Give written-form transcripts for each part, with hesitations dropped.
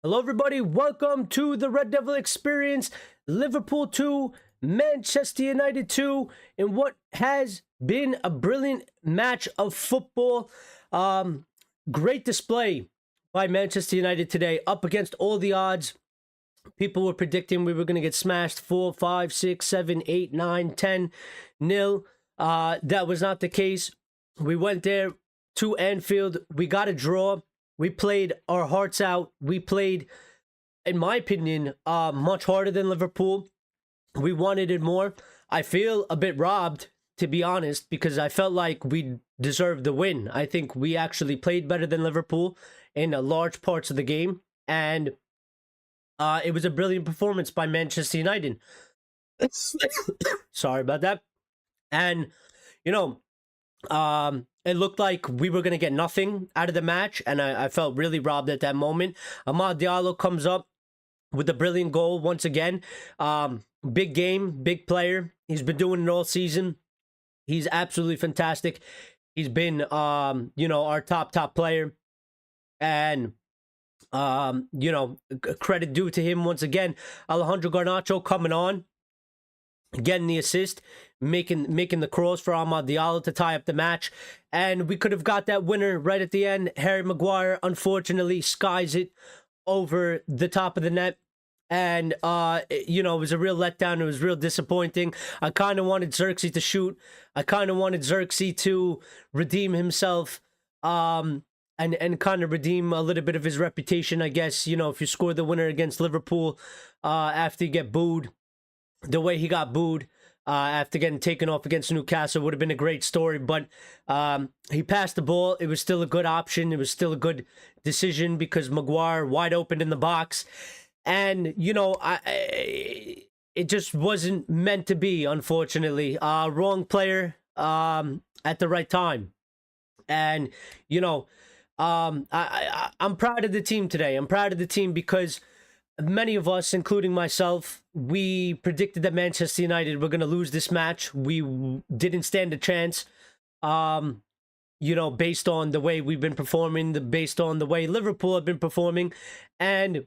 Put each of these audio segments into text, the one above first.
Hello, everybody. Welcome to the Red Devil Experience. Liverpool 2, Manchester United 2, in what has been a brilliant match of football. Great display by Manchester United today, up against all the odds. People were predicting we were going to get smashed 4, 5, 6, 7, 8, 9, 10 nil. That was not the case. We went there to Anfield. We got a draw. We played our hearts out. We played, in my opinion, much harder than Liverpool. We wanted it more. I feel a bit robbed, to be honest, because I felt like we deserved the win. I think we actually played better than Liverpool in large parts of the game. And it was a brilliant performance by Manchester United. Sorry about that. And, you know, it looked like we were going to get nothing out of the match, and I felt really robbed at that moment. DIALLO comes up with a brilliant goal once again. Big game, big player. He's been doing it all season. He's absolutely fantastic. He's been, our top player. And, credit due to him once again. Alejandro Garnacho coming on, getting the assist, making the cross for DIALLO to tie up the match. And we could have got that winner right at the end. Harry Maguire, unfortunately, skies it over the top of the net. And, it was a real letdown. It was real disappointing. I kind of wanted Xerxes to shoot. I kind of wanted Xerxes to redeem himself, and kind of redeem a little bit of his reputation, I guess. You know, if you score the winner against Liverpool after you get booed, the way he got booed after getting taken off against Newcastle would have been a great story. But he passed the ball. It was still a good option. It was still a good decision because Maguire wide open in the box. And, it just wasn't meant to be, unfortunately. Wrong player at the right time. And, I'm proud of the team today. I'm proud of the team because many of us, including myself, we predicted that Manchester United were going to lose this match. We didn't stand a chance, based on the way we've been performing, based on the way Liverpool have been performing. And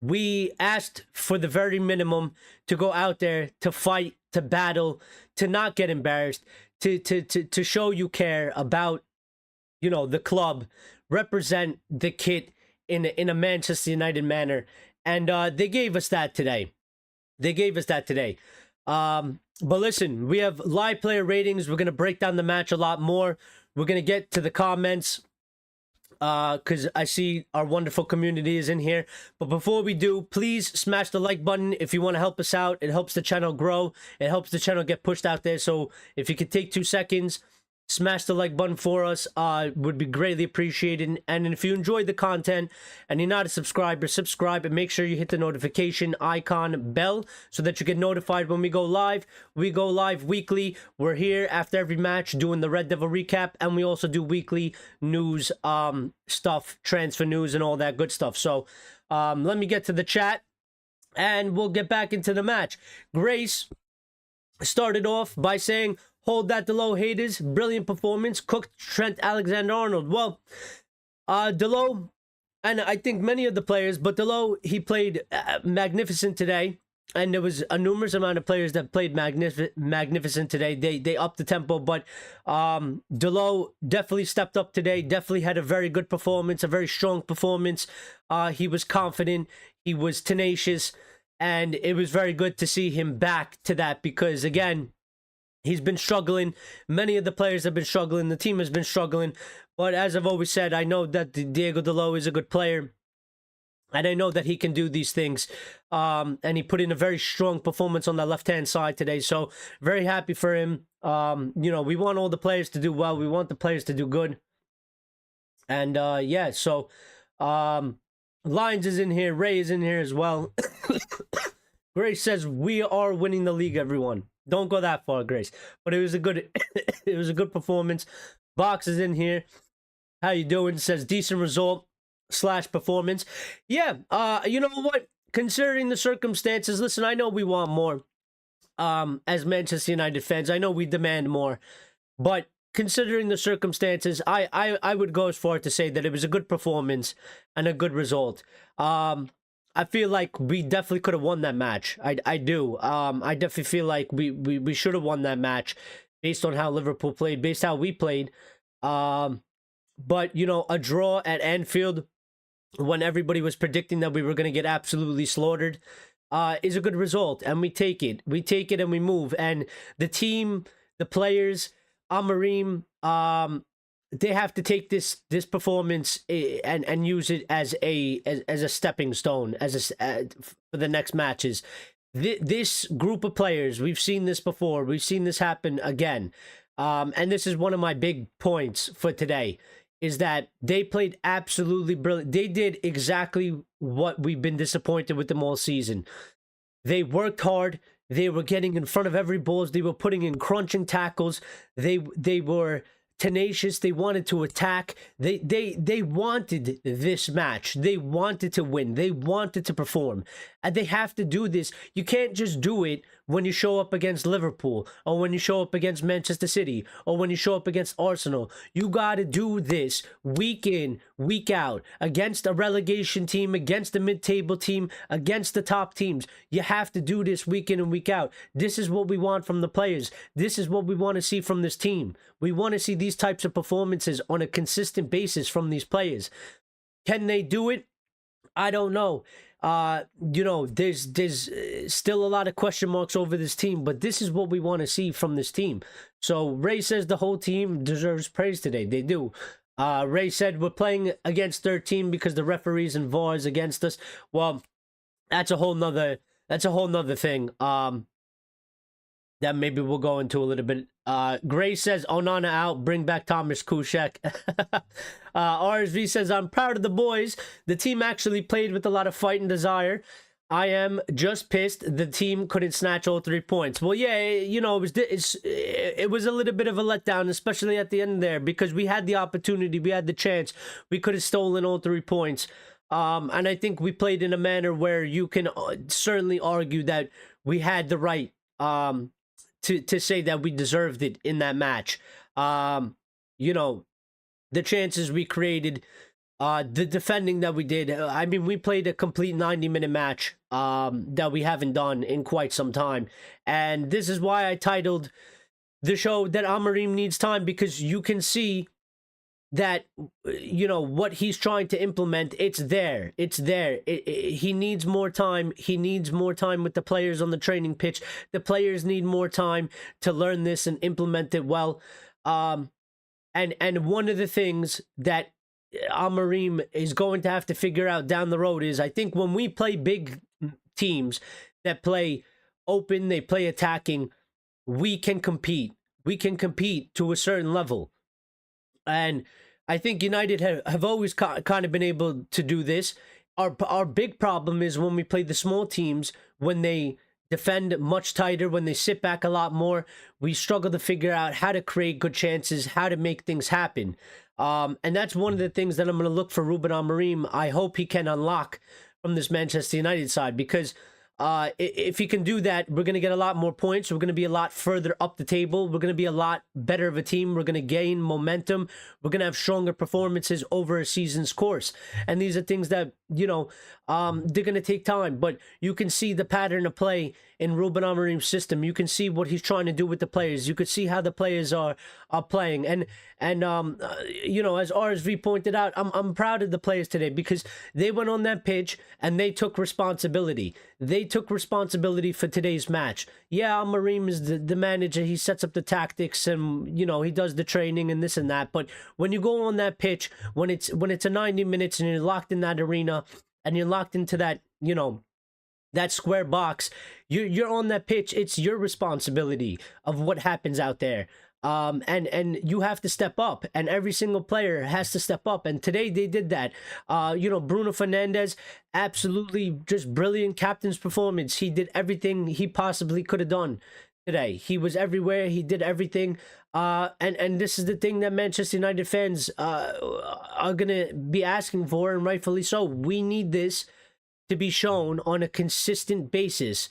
we asked for the very minimum to go out there, to fight, to battle, to not get embarrassed, to show you care about, the club, represent the kit in a Manchester United manner. And they gave us that today. But listen, we have live player ratings. We're going to break down the match a lot more. We're going to get to the comments because I see our wonderful community is in here. But before we do, please smash the like button if you want to help us out. It helps the channel grow. It helps the channel get pushed out there. So if you could take 2 seconds, smash the like button for us, would be greatly appreciated. And if you enjoyed the content and you're not a subscriber, subscribe and make sure you hit the notification icon bell so that you get notified when we go live. We go live weekly. We're here after every match doing the Red Devil recap, and we also do weekly news stuff, transfer news and all that good stuff. So let me get to the chat and we'll get back into the match. Grace started off by saying, "Hold that, DIALLO haters. Brilliant performance. Cooked Trent Alexander-Arnold." Well, DIALLO, and I think many of the players, but DIALLO, he played magnificent today. And there was a numerous amount of players that played magnificent today. They upped the tempo, but DIALLO definitely stepped up today. Definitely had a very good performance, a very strong performance. He was confident. He was tenacious. And it was very good to see him back to that because, again, he's been struggling. Many of the players have been struggling. The team has been struggling. But as I've always said, I know that Diego DIALLO is a good player. And I know that he can do these things. And he put in a very strong performance on the left-hand side today. So very happy for him. We want all the players to do well. We want the players to do good. And so Lyons is in here. Ray is in here as well. Grace says, "We are winning the league, everyone." Don't go that far, Grace. But it was a good it was a good performance. Box is in here. How you doing? Says decent result / performance. Yeah, you know what? Considering the circumstances, listen, I know we want more. As Manchester United fans, I know we demand more. But considering the circumstances, I would go as far to say that it was a good performance and a good result. I feel like we definitely could have won that match. I do. I definitely feel like we should have won that match based on how Liverpool played, based how we played. But you know, a draw at Anfield when everybody was predicting that we were going to get absolutely slaughtered is a good result, and we take it. We take it and we move. And the team, the players, Amorim, they have to take this performance and use it as a stepping stone for the next matches. This group of players, we've seen this before. We've seen this happen again. And this is one of my big points for today, is that they played absolutely brilliant. They did exactly what we've been disappointed with them all season. They worked hard. They were getting in front of every ball. They were putting in crunching tackles. They were tenacious. They wanted to attack. They wanted this match. They wanted to win. They wanted to perform. And they have to do this. You can't just do it when you show up against Liverpool, or when you show up against Manchester City, or when you show up against Arsenal. You got to do this week in, week out, against a relegation team, against a mid-table team, against the top teams. You have to do this week in and week out. This is what we want from the players. This is what we want to see from this team. We want to see these types of performances on a consistent basis from these players. Can they do it? I don't know. You know, there's still a lot of question marks over this team, but this is what we want to see from this team. So Ray says the whole team deserves praise today. They do. Ray said we're playing against their team because the referees and VAR is against us. Well, that's a whole nother thing. That maybe we'll go into a little bit. Gray says, Onana out, bring back Thomas Kuszek. RSV says, I'm proud of the boys. The team actually played with a lot of fight and desire. I am just pissed the team couldn't snatch all 3 points. Well, yeah, you know, it was a little bit of a letdown, especially at the end there, because we had the opportunity, we had the chance. We could have stolen all 3 points. And I think we played in a manner where you can certainly argue that we had the right to say that we deserved it in that match. You know, the chances we created, the defending that we did. I mean, we played a complete 90-minute match that we haven't done in quite some time. And this is why I titled the show that Amorim needs time, because you can see that, you know, what he's trying to implement, it's there. He needs more time. He needs more time with the players on the training pitch. The players need more time to learn this and implement it well. And one of the things that Amorim is going to have to figure out down the road is, I think when we play big teams that play open, they play attacking, we can compete. We can compete to a certain level. And I think United have always kind of been able to do this. Our big problem is when we play the small teams, when they defend much tighter, when they sit back a lot more, we struggle to figure out how to create good chances, how to make things happen. And that's one of the things that I'm going to look for Ruben Amorim. I hope he can unlock from this Manchester United side, because if he can do that, we're going to get a lot more points. We're going to be a lot further up the table. We're going to be a lot better of a team. We're going to gain momentum. We're going to have stronger performances over a season's course. And these are things that, you know, they're going to take time. But you can see the pattern of play in Ruben Amorim's system. You can see what he's trying to do with the players. You could see how the players are playing. And you know, as RSV pointed out, I'm proud of the players today, because they went on that pitch and they took responsibility. They took responsibility for today's match. Yeah, Amorim is the manager. He sets up the tactics and, you know, he does the training and this and that. But when you go on that pitch, when it's a 90 minutes and you're locked in that arena and you're locked into that, you know, that square box, you're on that pitch. It's your responsibility of what happens out there. And you have to step up, and every single player has to step up. And today they did that. You know, Bruno Fernandes, absolutely just brilliant captain's performance. He did everything he possibly could have done today. He was everywhere. He did everything. And this is the thing that Manchester United fans are gonna be asking for, and rightfully so. We need this to be shown on a consistent basis.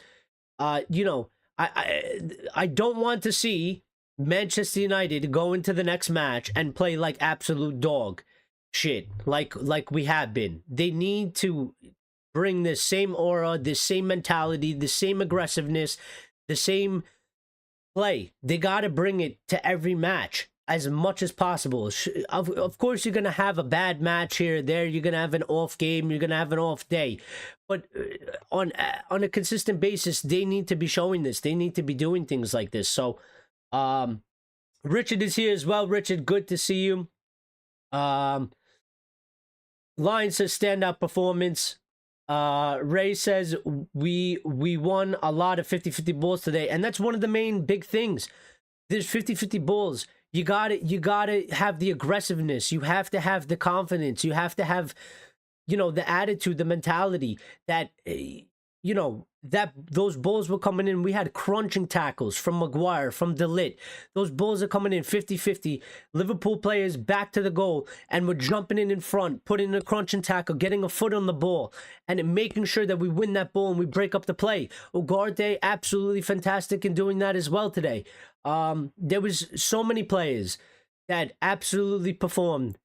You know, I don't want to see Manchester United go into the next match and play like absolute dog shit, like we have been. They need to bring this same aura, this same mentality, the same aggressiveness, the same play. They got to bring it to every match as much as possible. Of course, you're going to have a bad match here or there. You're going to have an off game. You're going to have an off day. But on a consistent basis, they need to be showing this. They need to be doing things like this. So, Richard is here as well. Richard, good to see you. Lion says standout performance. Ray says we won a lot of 50-50 balls today, and that's one of the main big things. There's 50-50 balls. You gotta have the aggressiveness. You have to have the confidence. You have to have, the attitude, the mentality that, that those balls were coming in. We had crunching tackles from Maguire, from De Ligt. Those balls are coming in 50-50. Liverpool players back to the goal, and we're jumping in front, putting a crunching tackle, getting a foot on the ball, and making sure that we win that ball and we break up the play. Ugarte, absolutely fantastic in doing that as well today. There was so many players that absolutely performed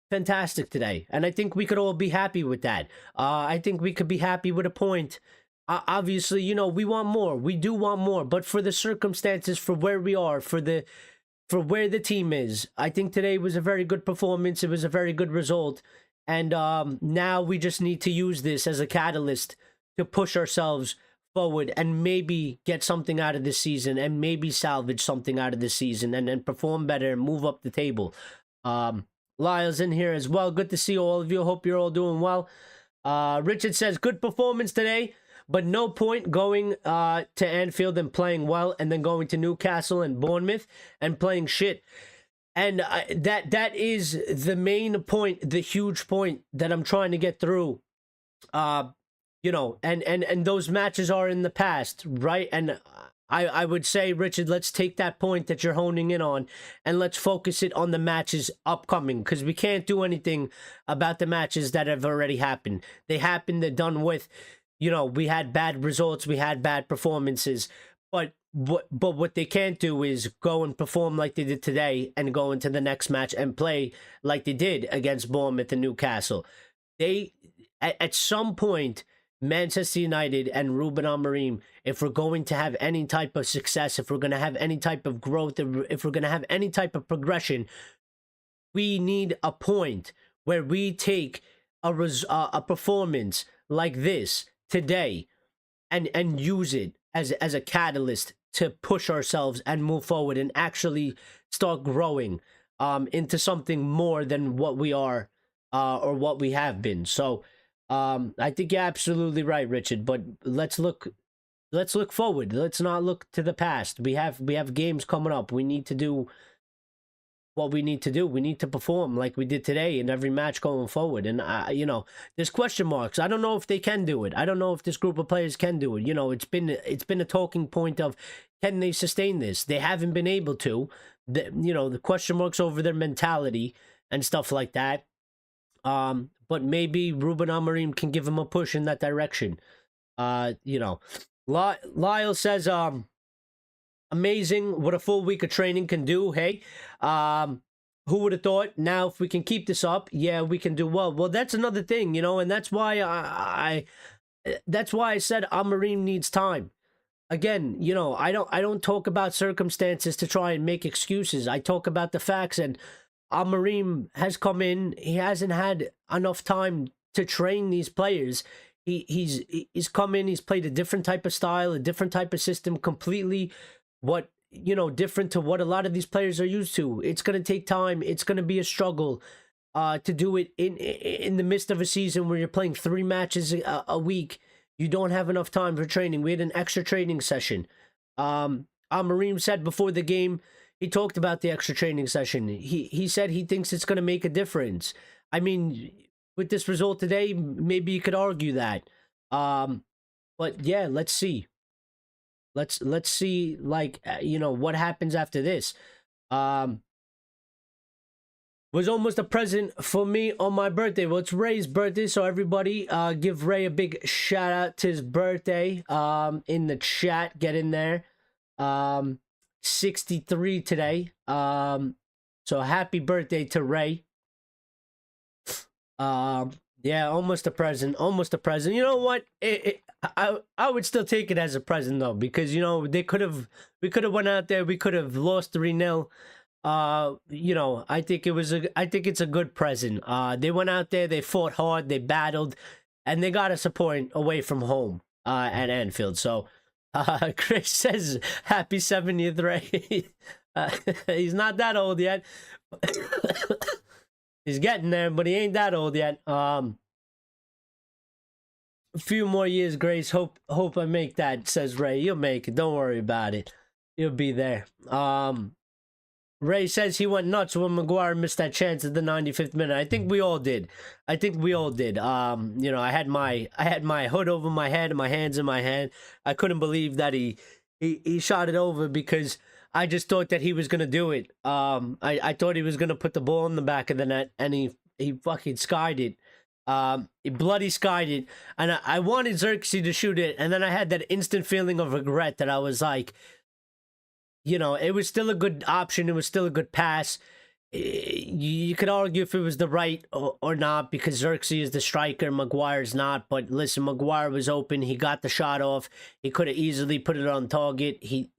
fantastic today, and I think we could all be happy with that. I think we could be happy with a point. Obviously, we want more. We do want more, but for the circumstances, for where we are, for where the team is, I think today was a very good performance. It was a very good result, and now we just need to use this as a catalyst to push ourselves forward and maybe get something out of this season, and maybe salvage something out of this season, and then perform better and move up the table. Lyle's in here as well. Good to see all of you. Hope you're all doing well. Richard says, good performance today, but no point going to Anfield and playing well, and then going to Newcastle and Bournemouth and playing shit. And that is the main point, the huge point that I'm trying to get through. And those matches are in the past, right? And I would say, Richard, let's take that point that you're honing in on, and let's focus it on the matches upcoming, because we can't do anything about the matches that have already happened. They happened, they're done with. We had bad results, we had bad performances, but what they can't do is go and perform like they did today and go into the next match and play like they did against Bournemouth and Newcastle. At some point, Manchester United and Ruben Amorim, if we're going to have any type of success, if we're going to have any type of growth, if we're going to have any type of progression, we need a point where we take a performance like this today and use it as a catalyst to push ourselves and move forward and actually start growing into something more than what we are or what we have been. So I think you're absolutely right, Richard, but let's look forward. Let's not look to the past. We have games coming up. We need to do what we need to do. We need to perform like we did today in every match going forward. And there's question marks. I don't know if they can do it. I don't know if this group of players can do it. It's been a talking point of, can they sustain this? They haven't been able to. The question marks over their mentality and stuff like that. But maybe Ruben Amorim can give him a push in that direction. Lyle says, amazing what a full week of training can do. Hey, who would have thought? Now, if we can keep this up, yeah, we can do well. Well, that's another thing, and that's why that's why I said Amorim needs time. Again, I don't talk about circumstances to try and make excuses. I talk about the facts, and Amorim has come in. He hasn't had enough time to train these players. He's come in. He's played a different type of style, a different type of system, completely different to what a lot of these players are used to. It's going to take time. It's going to be a struggle to do it in the midst of a season where you're playing 3 matches a week. You don't have enough time for training. We had an extra training session. Amorim said before the game, he talked about the extra training session. He said he thinks it's going to make a difference. I mean, with this result today, maybe you could argue that. But yeah, let's see. Let's see, what happens after this. Was almost a present for me on my birthday. Well, it's Ray's birthday, so everybody give Ray a big shout out to his birthday in the chat. Get in there. 63 today. So happy birthday to Ray. Yeah, almost a present. Almost a present. You know what? I would still take it as a present though, because we could have went out there, we could have lost 3-0. I think it's a good present. They went out there, they fought hard, they battled, and they got us a point away from home at Anfield. So Chris says happy 70th, Ray. He's not that old yet. He's getting there, but he ain't that old yet. A few more years, Grace. Hope I make that, says Ray. You'll make it. Don't worry about it. You'll be there. Ray says he went nuts when Maguire missed that chance at the 95th minute. I think we all did. I had my hood over my head and my hands in my hand. I couldn't believe that he shot it over, because I just thought that he was gonna do it. I thought he was gonna put the ball in the back of the net, and he fucking skied it. He bloody skied it, and I wanted Xerxes to shoot it, and then I had that instant feeling of regret that I was like, it was still a good option. It was still a good pass. You could argue if it was the right or not, because Xerxes is the striker, Maguire's not. But listen, Maguire was open. He got the shot off. He could have easily put it on target. He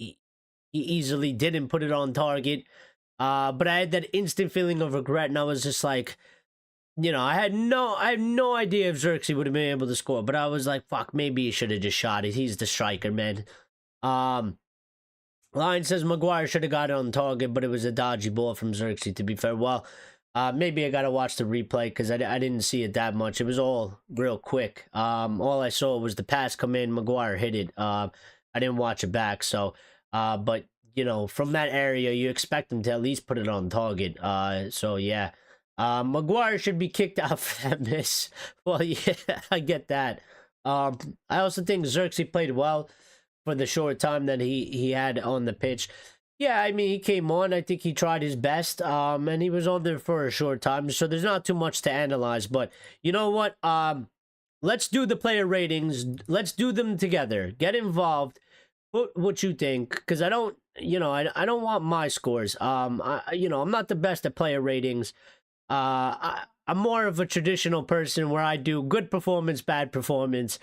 easily didn't put it on target. But I had that instant feeling of regret, and I was just like, I had no idea if Xerxes would have been able to score. But I was like, fuck, maybe he should have just shot it. He's the striker, man. Lion says Maguire should have got it on target, but it was a dodgy ball from Xerxes, to be fair. Well, maybe I got to watch the replay, because I didn't see it that much. It was all real quick. All I saw was the pass come in, Maguire hit it. I didn't watch it back. So, but, from that area, you expect him to at least put it on target. So, yeah. Maguire should be kicked out for that miss. Well, yeah, I get that. I also think Xerxes played well for the short time that he had on the pitch. Yeah, I mean, he came on. I think he tried his best, and he was on there for a short time, so there's not too much to analyze. But you know what? Let's do the player ratings. Let's do them together. Get involved. What you think? Because I don't want my scores. I'm not the best at player ratings. I'm more of a traditional person where I do good performance, bad performance.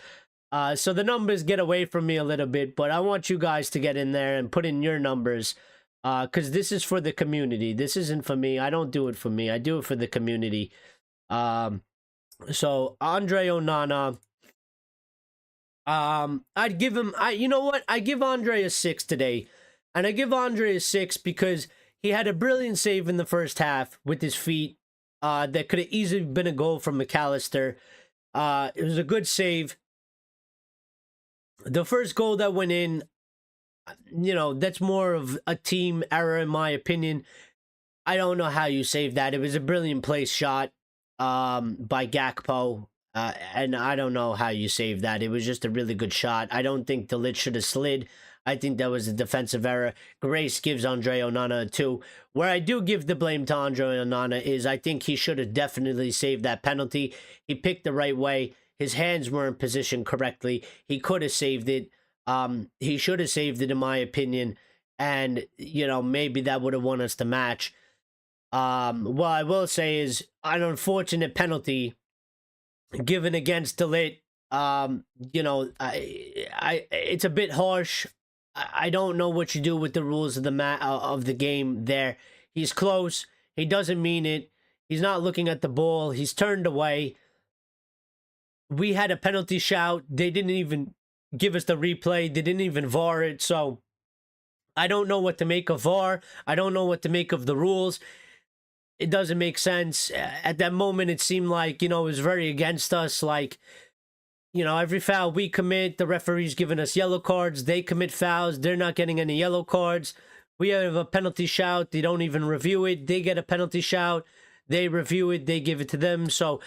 So the numbers get away from me a little bit, but I want you guys to get in there and put in your numbers, because this is for the community. This isn't for me. I don't do it for me. I do it for the community. So Andre Onana, I'd give him, you know what? I give Andre a 6 today, and I give Andre a 6 because he had a brilliant save in the first half with his feet. That could have easily been a goal from McAllister. It was a good save. The first goal that went in, that's more of a team error, in my opinion. I don't know how you save that. It was a brilliant place shot by Gakpo, and I don't know how you save that. It was just a really good shot. I don't think the lid should have slid. I think that was a defensive error. Grace gives Andre Onana a 2. Where I do give the blame to Andre Onana is I think he should have definitely saved that penalty. He picked the right way. His hands weren't positioned correctly. He could have saved it. He should have saved it, in my opinion. And, maybe that would have won us the match. What I will say is an unfortunate penalty given against De Ligt. It's a bit harsh. I don't know what you do with the rules of the game there. He's close. He doesn't mean it. He's not looking at the ball. He's turned away. We had a penalty shout. They didn't even give us the replay. They didn't even VAR it. So I don't know what to make of VAR. I don't know what to make of the rules. It doesn't make sense. At that moment, it seemed like, it was very against us. Like, every foul we commit, the referee's giving us yellow cards. They commit fouls. They're not getting any yellow cards. We have a penalty shout. They don't even review it. They get a penalty shout. They review it. They give it to them. So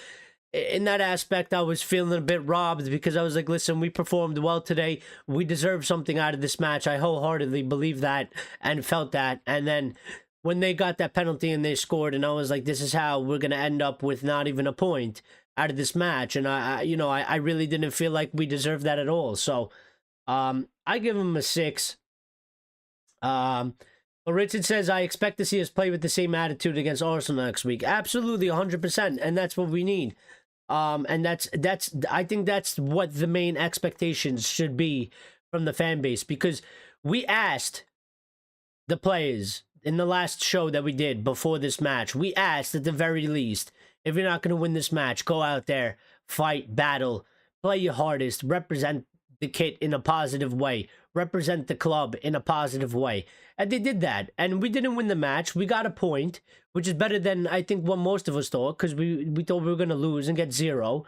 in that aspect, I was feeling a bit robbed, because I was like, listen, we performed well today. We deserve something out of this match. I wholeheartedly believe that and felt that. And then when they got that penalty and they scored, and I was like, this is how we're going to end up with not even a point out of this match. And I really didn't feel like we deserved that at all. So I give him a 6. Well, Richard says, I expect to see us play with the same attitude against Arsenal next week. Absolutely, 100%. And that's what we need. And I think that's what the main expectations should be from the fan base, because we asked the players in the last show that we did before this match, we asked at the very least, if you're not going to win this match, go out there, fight, battle, play your hardest, represent the kit in a positive way, represent the club in a positive way. And they did that. And we didn't win the match. We got a point, which is better than I think what most of us thought, because we thought we were going to lose and get 0.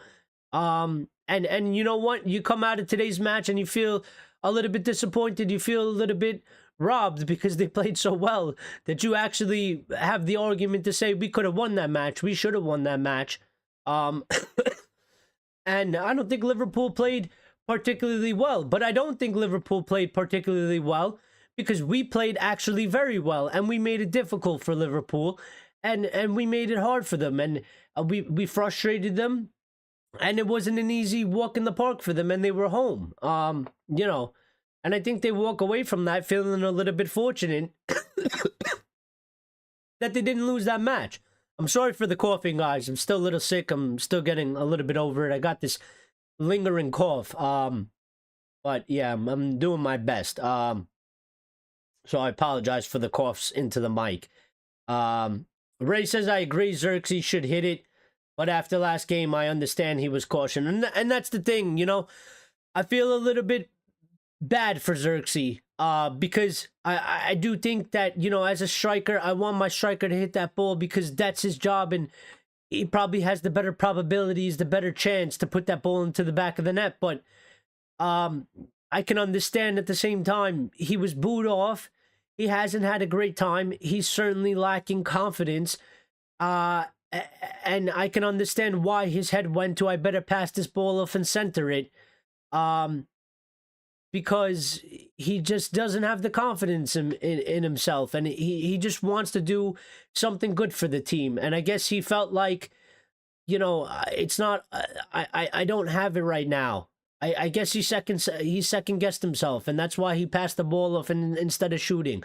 And you know what? You come out of today's match and you feel a little bit disappointed. You feel a little bit robbed because they played so well that you actually have the argument to say we could have won that match. We should have won that match. And I don't think Liverpool played particularly well, but I don't think Liverpool played particularly well because we played actually very well, and we made it difficult for Liverpool, and we made it hard for them, and we frustrated them, and it wasn't an easy walk in the park for them, and they were home. You know, and I think they walk away from that feeling a little bit fortunate that they didn't lose that match. I'm sorry for the coughing, guys. I'm still a little sick. I'm still getting a little bit over it. I got this lingering cough. But yeah, I'm doing my best. So I apologize for the coughs into the mic. Ray says, I agree, Xerxes should hit it. But after last game, I understand he was cautioned. And that's the thing, you know. I feel a little bit bad for Xerxes. Because I do think that, you know, as a striker, I want my striker to hit that ball because that's his job. And he probably has the better probabilities, the better chance to put that ball into the back of the net. But I can understand at the same time, he was booed off. He hasn't had a great time. He's certainly lacking confidence. And I can understand why his head went to, I better pass this ball off and center it. Because he just doesn't have the confidence in himself. And he just wants to do something good for the team. And I guess he felt like, you know, it's not, I don't have it right now. I guess he second guessed himself, and that's why he passed the ball off instead of shooting.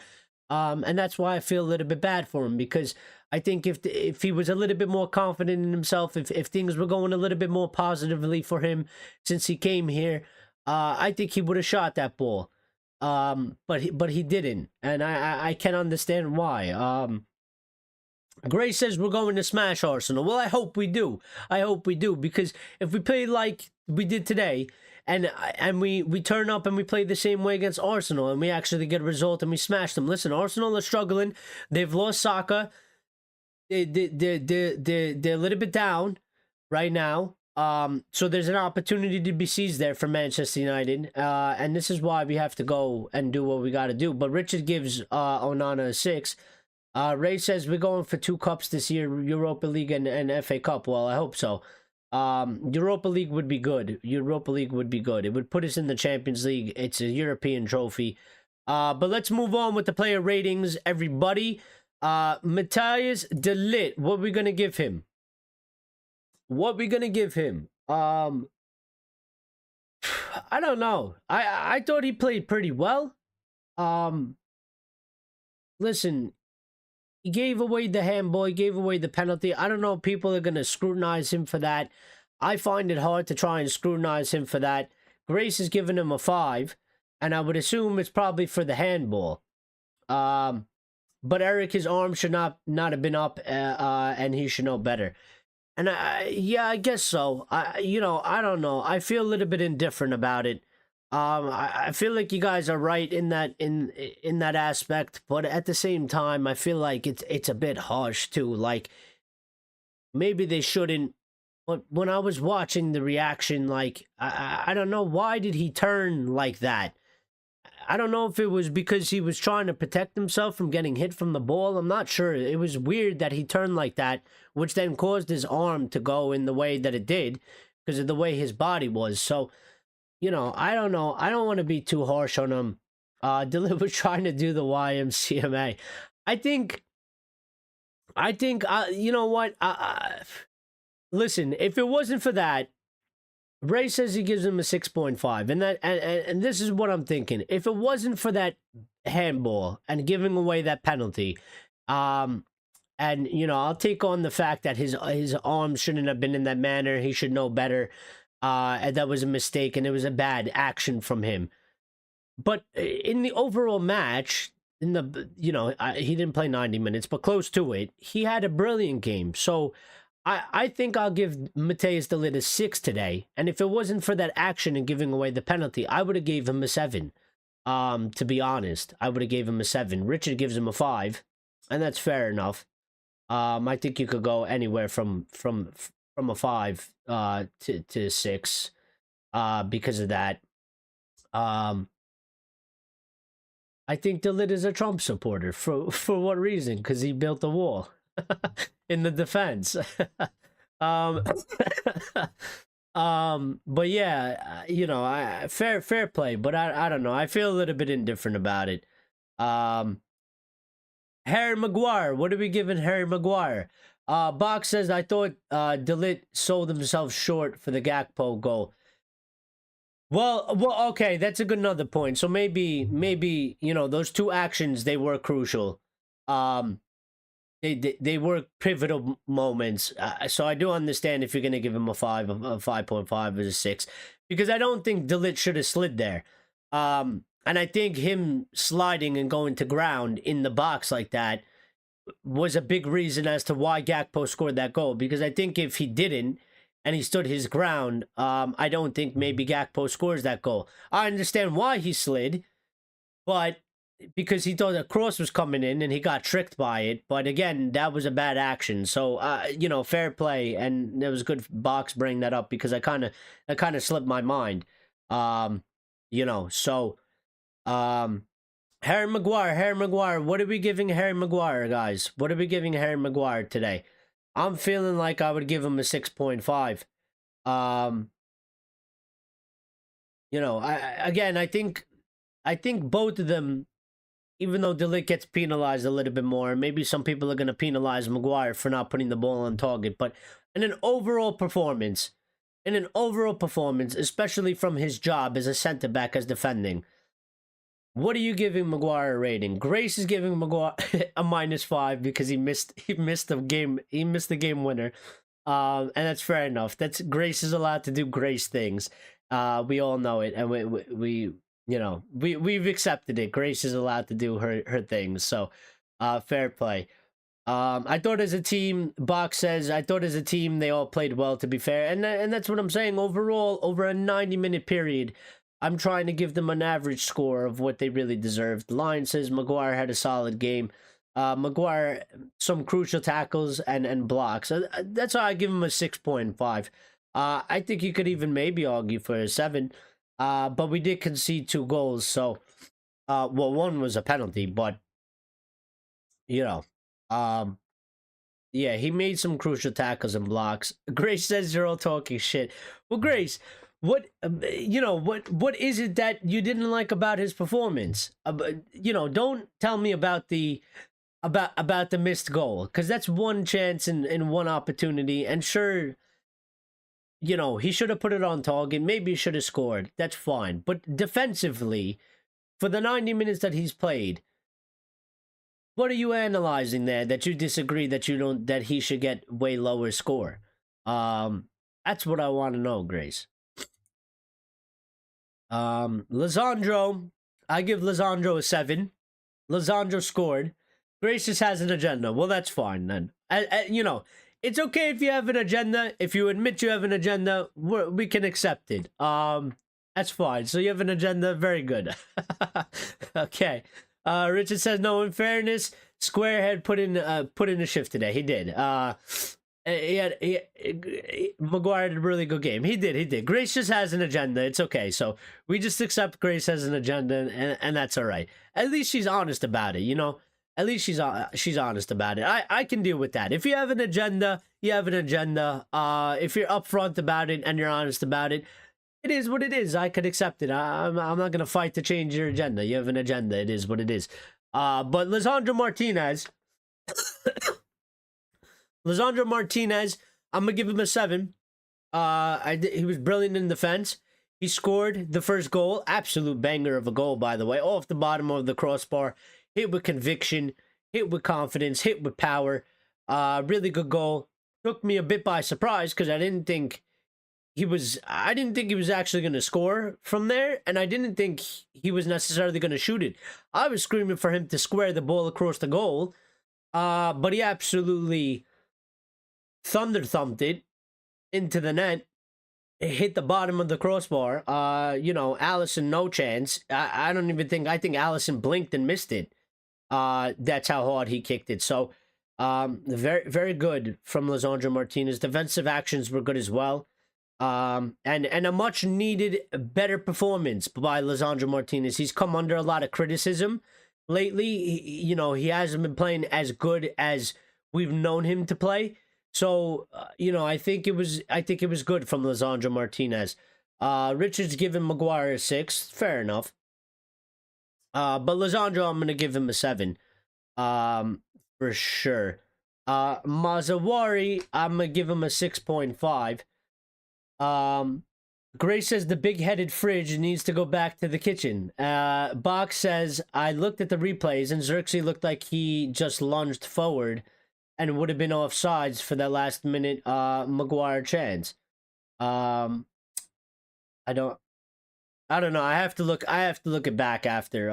And that's why I feel a little bit bad for him, because I think if he was a little bit more confident in himself, if things were going a little bit more positively for him since he came here, I think he would have shot that ball. But he didn't, and I can understand why. Gray says we're going to smash Arsenal. Well, I hope we do. I hope we do, because if we play like we did today, and we turn up and we play the same way against Arsenal, and we actually get a result and we smash them. Listen, Arsenal are struggling. They've lost Saka. They're a little bit down right now. So there's an opportunity to be seized there for Manchester United. And this is why we have to go and do what we got to do. But Richard gives Onana a 6. Ray says we're going for 2 cups this year, Europa League and FA Cup. Well, I hope so. Europa League would be good. Europa League would be good. It would put us in the Champions League. It's a European trophy. But let's move on with the player ratings, everybody. Matthias de Ligt, what are we going to give him? What we going to give him? I don't know. I thought he played pretty well. Listen, he gave away the handball. He gave away the penalty. I don't know if people are going to scrutinize him for that. I find it hard to try and scrutinize him for that. Grace has given him a 5, and I would assume it's probably for the handball. But Eric, his arm should not have been up, and he should know better. And yeah, I guess so. I don't know. I feel a little bit indifferent about it. I feel like you guys are right in that aspect, but at the same time, I feel like it's a bit harsh too. Like, maybe they shouldn't. But when I was watching the reaction, like, I don't know, why did he turn like that? I don't know if it was because he was trying to protect himself from getting hit from the ball. I'm not sure. It was weird that he turned like that, which then caused his arm to go in the way that it did because of the way his body was. So, you know, I don't know. I don't want to be too harsh on him. Dylan was trying to do the YMCMA. I think, you know what? Listen, if it wasn't for that, Ray says he gives him a 6.5, and this is what I'm thinking. If it wasn't for that handball and giving away that penalty, and I'll take on the fact that his arm shouldn't have been in that manner. He should know better. And that was a mistake, and it was a bad action from him. But in the overall match, he didn't play 90 minutes, but close to it. He had a brilliant game. So I think I'll give Matthijs de Ligt a 6 today. And if it wasn't for that action and giving away the penalty, I would have gave him a 7. To be honest, I would have gave him a 7. Richard gives him a 5, and that's fair enough. I think you could go anywhere from a 5 to 6 because of that. I think de Ligt is a Trump supporter. For what reason? Because he built a wall in the defense. But yeah, fair play. But I don't know. I feel a little bit indifferent about it. Harry Maguire. What are we giving Harry Maguire? Box says, I thought de Ligt sold himself short for the Gakpo goal. Well, okay, that's a good another point. So maybe those two actions, they were crucial. They were pivotal moments. So I do understand if you're gonna give him a 5, a 5.5 or a 6, because I don't think de Ligt should have slid there. And I think him sliding and going to ground in the box like that was a big reason as to why Gakpo scored that goal. Because I think if he didn't, and he stood his ground, I don't think maybe Gakpo scores that goal. I understand why he slid, but because he thought a cross was coming in and he got tricked by it. But again, that was a bad action. So, fair play. And it was good Box bring that up, because I kind of slipped my mind. Harry Maguire. What are we giving Harry Maguire, guys? What are we giving Harry Maguire today? I'm feeling like I would give him a 6.5. I think both of them, even though de Ligt gets penalized a little bit more, maybe some people are going to penalize Maguire for not putting the ball on target, but in an overall performance, especially from his job as a center back, as defending, what are you giving Maguire a rating? Grace is giving Maguire a -5 because he missed the game winner. And that's fair enough. Grace is allowed to do Grace things. We all know it, and we've accepted it. Grace is allowed to do her things. So fair play. I thought as a team, Box says, I thought as a team they all played well, to be fair. And that's what I'm saying. Overall, over a 90-minute period, I'm trying to give them an average score of what they really deserved. Lion says Maguire had a solid game. Maguire, some crucial tackles and blocks. That's why I give him a 6.5. I think you could even maybe argue for a 7. But we did concede 2 goals. So, one was a penalty, but, yeah, he made some crucial tackles and blocks. Grace says you're all talking shit. Well, Grace, what is it that you didn't like about his performance? Don't tell me about the missed goal, because that's one chance in one opportunity, and sure, he should have put it on target, maybe he should have scored, that's fine. But defensively, for the 90 minutes that he's played, what are you analyzing there that you disagree that he should get way lower score? That's what I want to know, Grace. Lisandro, I give Lisandro a 7. Lisandro scored. Grace just has an agenda. Well, that's fine then. It's okay if you have an agenda. If you admit you have an agenda, we can accept it. That's fine. So you have an agenda. Very good. Okay. Richard says, no, in fairness, Squarehead put in a shift today. He did. Maguire did a really good game. He did. Grace just has an agenda. It's okay. So we just accept Grace has an agenda, and that's all right. At least she's honest about it, At least she's honest about it. I can deal with that. If you have an agenda, you have an agenda. If you're upfront about it and you're honest about it, it is what it is. I could accept it. I'm not going to fight to change your agenda. You have an agenda. It is what it is. But Lisandro Martinez, I'm going to give him a 7. He was brilliant in defense. He scored the first goal, absolute banger of a goal, by the way, off the bottom of the crossbar, hit with conviction, hit with confidence, hit with power. Really good goal. Took me a bit by surprise because I didn't think he was actually going to score from there, and I didn't think he was necessarily going to shoot it. I was screaming for him to square the ball across the goal, but he absolutely thunder thumped it into the net. It hit the bottom of the crossbar. Allison, no chance. I don't even think, I think Allison blinked and missed it. That's how hard he kicked it. So, very, very good from Lisandro Martinez. Defensive actions were good as well. And a much needed better performance by Lisandro Martinez. He's come under a lot of criticism lately. He hasn't been playing as good as we've known him to play. So, I think it was good from Lisandro Martinez. Richards giving Maguire a 6. Fair enough. But Lisandro, I'm going to give him a 7. For sure. Mazawari, I'm going to give him a 6.5. Gray says the big-headed fridge needs to go back to the kitchen. Box says, I looked at the replays and Xerxes looked like he just lunged forward and would have been offsides for that last minute Maguire chance. I don't know. I have to look it back after.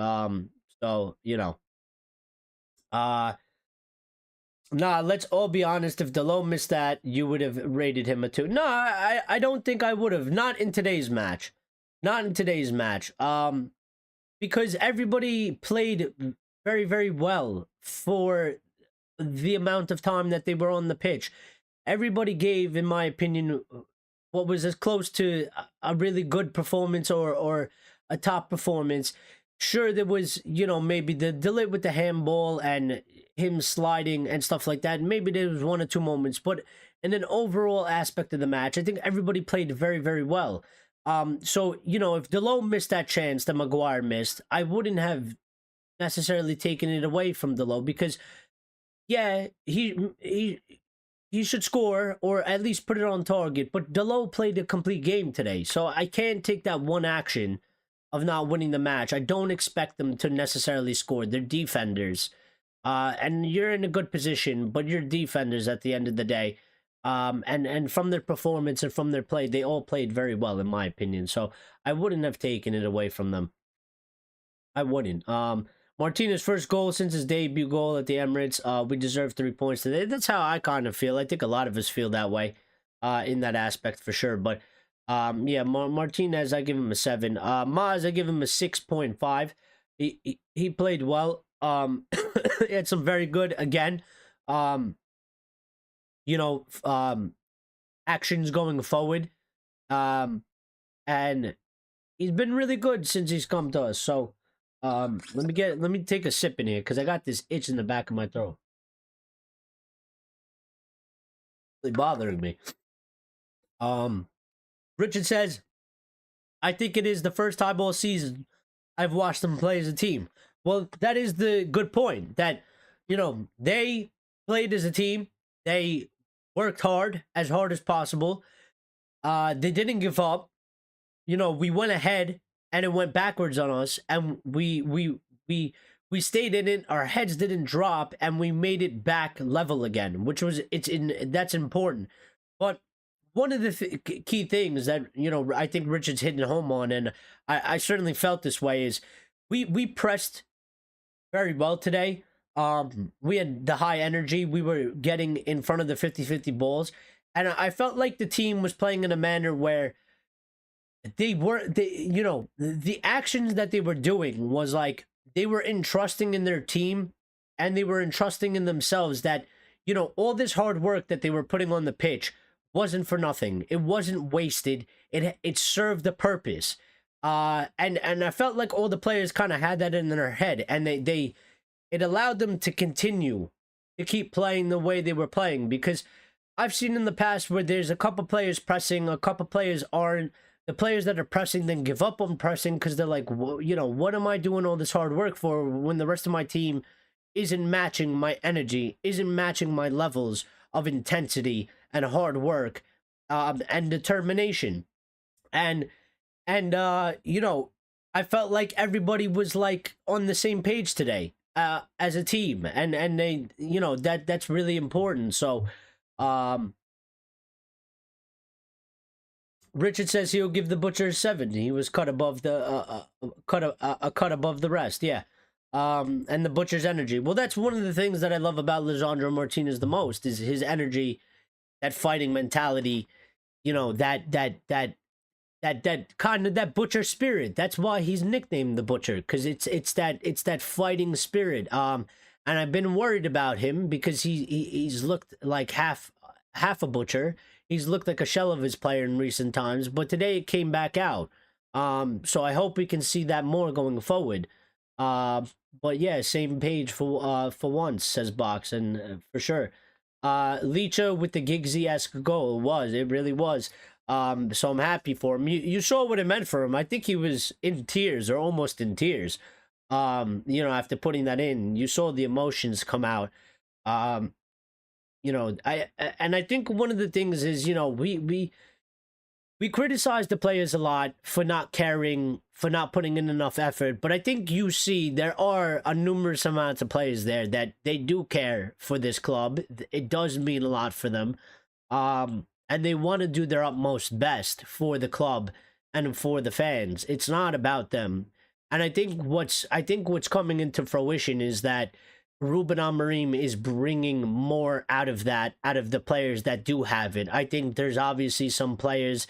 Nah, let's all be honest. If DIALLO missed that, you would have rated him a 2. No, I don't think I would have. Not in today's match. Because everybody played very, very well for the amount of time that they were on the pitch. Everybody gave, in my opinion, what was as close to a really good performance or a top performance. Sure, there was, maybe the delay with the handball and him sliding and stuff like that. Maybe there was 1 or 2 moments, but in an overall aspect of the match, I think everybody played very, very well. So, if DIALLO missed that chance that Maguire missed, I wouldn't have necessarily taken it away from DIALLO because, yeah, he should score or at least put it on target. But DIALLO played a complete game today, so I can't take that one action of not winning the match. I don't expect them to necessarily score. They're defenders. And you're in a good position, but you're defenders at the end of the day. And from their performance and from their play, they all played very well, in my opinion. So I wouldn't have taken it away from them. I wouldn't. Martinez's first goal since his debut goal at the Emirates. We deserve 3 points today. That's how I kind of feel. I think a lot of us feel that way in that aspect for sure. But yeah, Martinez, I give him a 7. Maz, I give him a 6.5. He played well. He had some very good, again, actions going forward. And he's been really good since he's come to us. So, let me take a sip in here because I got this itch in the back of my throat. Really bothering me. Richard says, I think it is the first time all season I've watched them play as a team. Well, that is the good point. That, they played as a team. They worked hard as possible. They didn't give up. We went ahead and it went backwards on us, and we stayed in it. Our heads didn't drop, and we made it back level again, that's important. But one of the key things that I think Richard's hitting home on, and I certainly felt this way, is we pressed very well today. We had the high energy. We were getting in front of the 50-50 balls, and I felt like the team was playing in a manner where the actions that they were doing was like they were entrusting in their team, and they were entrusting in themselves that all this hard work that they were putting on the pitch wasn't for nothing. It wasn't wasted. It served a purpose. And I felt like all the players kind of had that in their head, and it allowed them to continue to keep playing the way they were playing, because I've seen in the past where there's a couple players pressing, a couple players aren't. The players that are pressing then give up on pressing because they're like, what am I doing all this hard work for when the rest of my team isn't matching my energy, isn't matching my levels of intensity and hard work and determination. And you know, I felt like everybody was like on the same page today, as a team, and they, you know, that's really important. So, um, Richard says he'll give the Butcher a 7. He was cut above the a cut above the rest. Yeah. And the Butcher's energy. Well, that's one of the things that I love about Lisandro Martinez the most, is his energy, that fighting mentality, you know, that kind of, that Butcher spirit. That's why he's nicknamed the Butcher, because it's that fighting spirit. And I've been worried about him because he's looked like half a Butcher. He's looked like a shell of his player in recent times, but today it came back out. So I hope we can see that more going forward. But yeah, same page for once, says Box, and for sure. Licha with the Giggsy-esque goal, it really was. So I'm happy for him. You saw what it meant for him. I think he was in tears, or almost in tears. You know, after putting that in, you saw the emotions come out. You know, I think one of the things is, you know, we criticize the players a lot for not caring, for not putting in enough effort. But I think you see there are a numerous amounts of players there that they do care for this club. It does mean a lot for them. And they want to do their utmost best for the club and for the fans. It's not about them. And I think what's coming into fruition is that Ruben Amorim is bringing more out of the players that do have it. I think there's obviously some players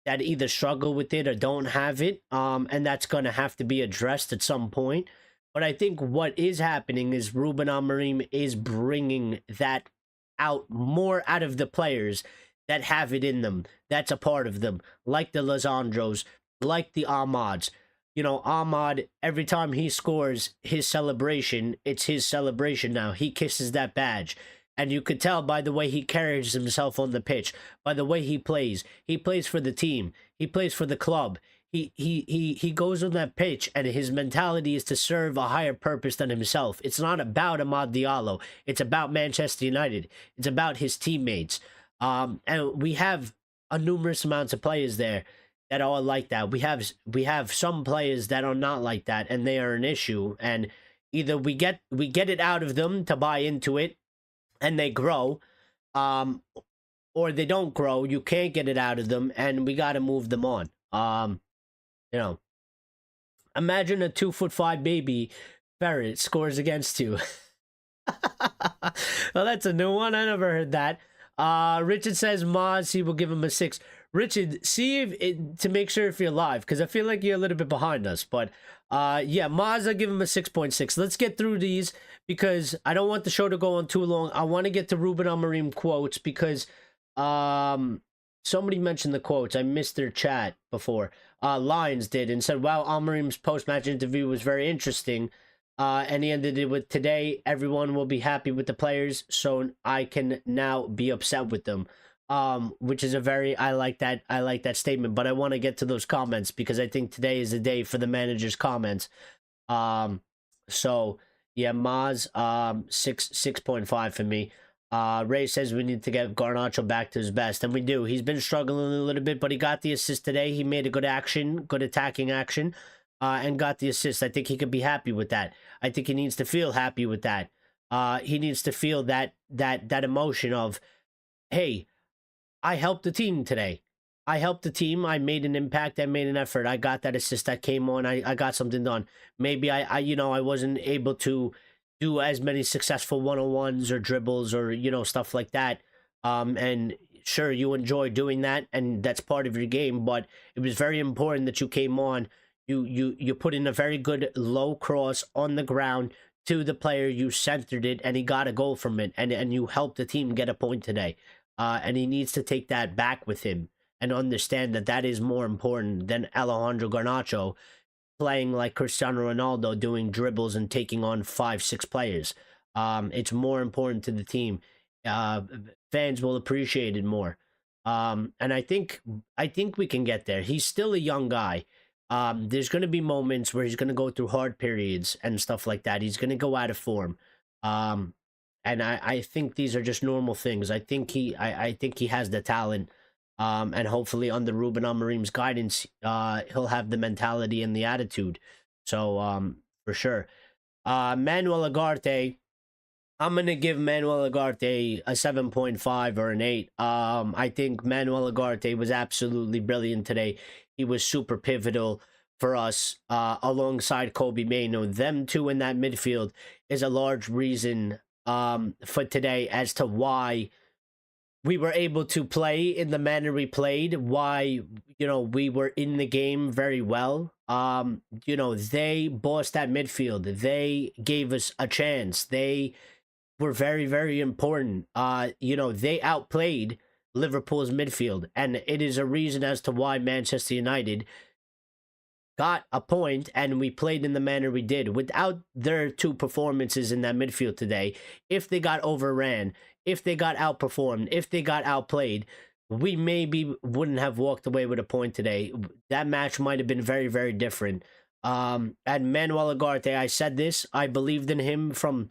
that either struggle with it or don't have it, and that's going to have to be addressed at some point. But I think what is happening is Ruben Amorim is bringing that out more out of the players that have it in them, that's a part of them, like the Lisandros, like the Ahmads. You know, Ahmad, every time he scores his celebration, it's his celebration now. He kisses that badge. And you could tell by the way he carries himself on the pitch, by the way he plays. He plays for the team. He plays for the club. He goes on that pitch, and his mentality is to serve a higher purpose than himself. It's not about Amad Diallo. It's about Manchester United. It's about his teammates. And we have a numerous amounts of players there that are like that. We have some players that are not like that, and they are an issue. And either we get it out of them to buy into it, and they grow, or they don't grow. You can't get it out of them, and we got to move them on. You know, imagine a 2'5" baby ferret scores against you. Well, that's a new one. I never heard that. Richard says Maz, he will give him a 6. Richard, see if to make sure if you're live, because I feel like you're a little bit behind us. But yeah, Maz, I'll give him a 6.6. Let's get through these, because I don't want the show to go on too long. I want to get to Ruben Amorim quotes, because somebody mentioned the quotes. I missed their chat before. Lions did, and said, wow, Amorim's post-match interview was very interesting. And he ended it with, today, everyone will be happy with the players, so I can now be upset with them. Which is I like that statement, but I want to get to those comments, because I think today is the day for the manager's comments. So yeah, Maz, 6.5 for me. Ray says we need to get Garnacho back to his best, and we do. He's been struggling a little bit, but he got the assist today. He made a good attacking action, and got the assist. I think he could be happy with that. I think he needs to feel happy with that. He needs to feel that emotion of, hey, I helped the team today. I helped the team. I made an impact. I made an effort. I got that assist. I came on. I got something done. Maybe I wasn't able to do as many successful one-on-ones or dribbles or, stuff like that. And sure, you enjoy doing that, and that's part of your game, but it was very important that you came on. You put in a very good low cross on the ground to the player. You centered it, and he got a goal from it, and you helped the team get a point today. And he needs to take that back with him and understand that is more important than Alejandro Garnacho playing like Cristiano Ronaldo, doing dribbles and taking on 5-6 players. It's more important to the team. Fans will appreciate it more. And I think we can get there. He's still a young guy. There's going to be moments where he's going to go through hard periods and stuff like that. He's going to go out of form. And I think these are just normal things. I think he has the talent. And hopefully under Ruben Amorim's guidance, he'll have the mentality and the attitude. So for sure. Manuel Ugarte, I'm gonna give Manuel Ugarte a 7.5 or an 8. I think Manuel Ugarte was absolutely brilliant today. He was super pivotal for us alongside Kobe Mainoo. Them two in that midfield is a large reason for today as to why we were able to play in the manner we played, why, we were in the game very well. They bossed that midfield. They gave us a chance. They were very, very important. They outplayed Liverpool's midfield, and it is a reason as to why Manchester United got a point and we played in the manner we did. Without their two performances in that midfield today, if they got overran, if they got outperformed, if they got outplayed, we maybe wouldn't have walked away with a point today. That match might have been very, very different. And Manuel Ugarte, I said this, I believed in him from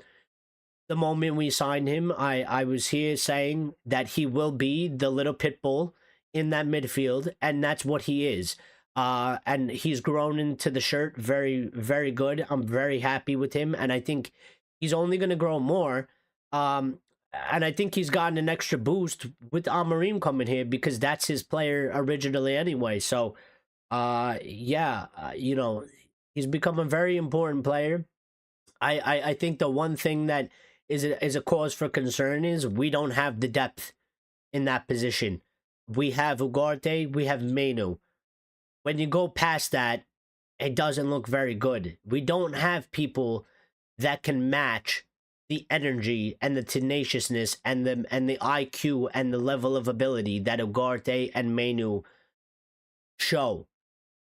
the moment we signed him. I was here saying that he will be the little pit bull in that midfield, and that's what he is. And he's grown into the shirt very, very good. I'm very happy with him, and I think he's only going to grow more. And I think he's gotten an extra boost with Amorim coming here because that's his player originally anyway. So, he's become a very important player. I think the one thing that is a cause for concern is we don't have the depth in that position. We have Ugarte, we have Mainoo. When you go past that, it doesn't look very good. We don't have people that can match the energy and the tenaciousness and the IQ and the level of ability that Ugarte and Mainoo show.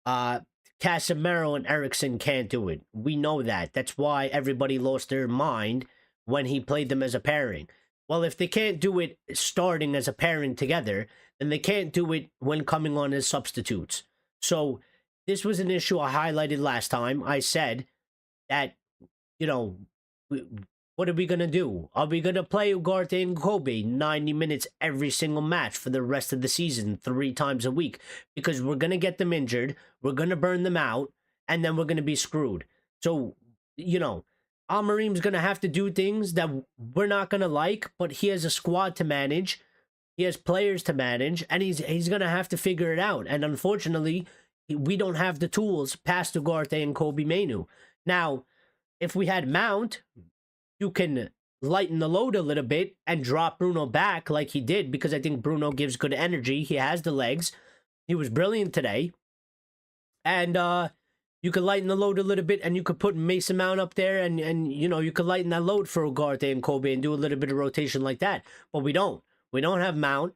Casemiro and Eriksen can't do it. We know that. That's why everybody lost their mind when he played them as a pairing. Well, if they can't do it starting as a pairing together, then they can't do it when coming on as substitutes. So this was an issue I highlighted last time. I said that, what are we going to do? Are we going to play Ugarte and Kobe 90 minutes every single match for the rest of the season, 3 times a week? Because we're going to get them injured, we're going to burn them out, and then we're going to be screwed. So, Amorim's going to have to do things that we're not going to like, but he has a squad to manage. He has players to manage, and he's going to have to figure it out. And unfortunately, we don't have the tools past Ugarte and Kobe Mainoo. Now, if we had Mount, you can lighten the load a little bit and drop Bruno back like he did, because I think Bruno gives good energy. He has the legs. He was brilliant today. And you could lighten the load a little bit, and you could put Mason Mount up there, and you could lighten that load for Ugarte and Kobe and do a little bit of rotation like that. But we don't. We don't have Mount.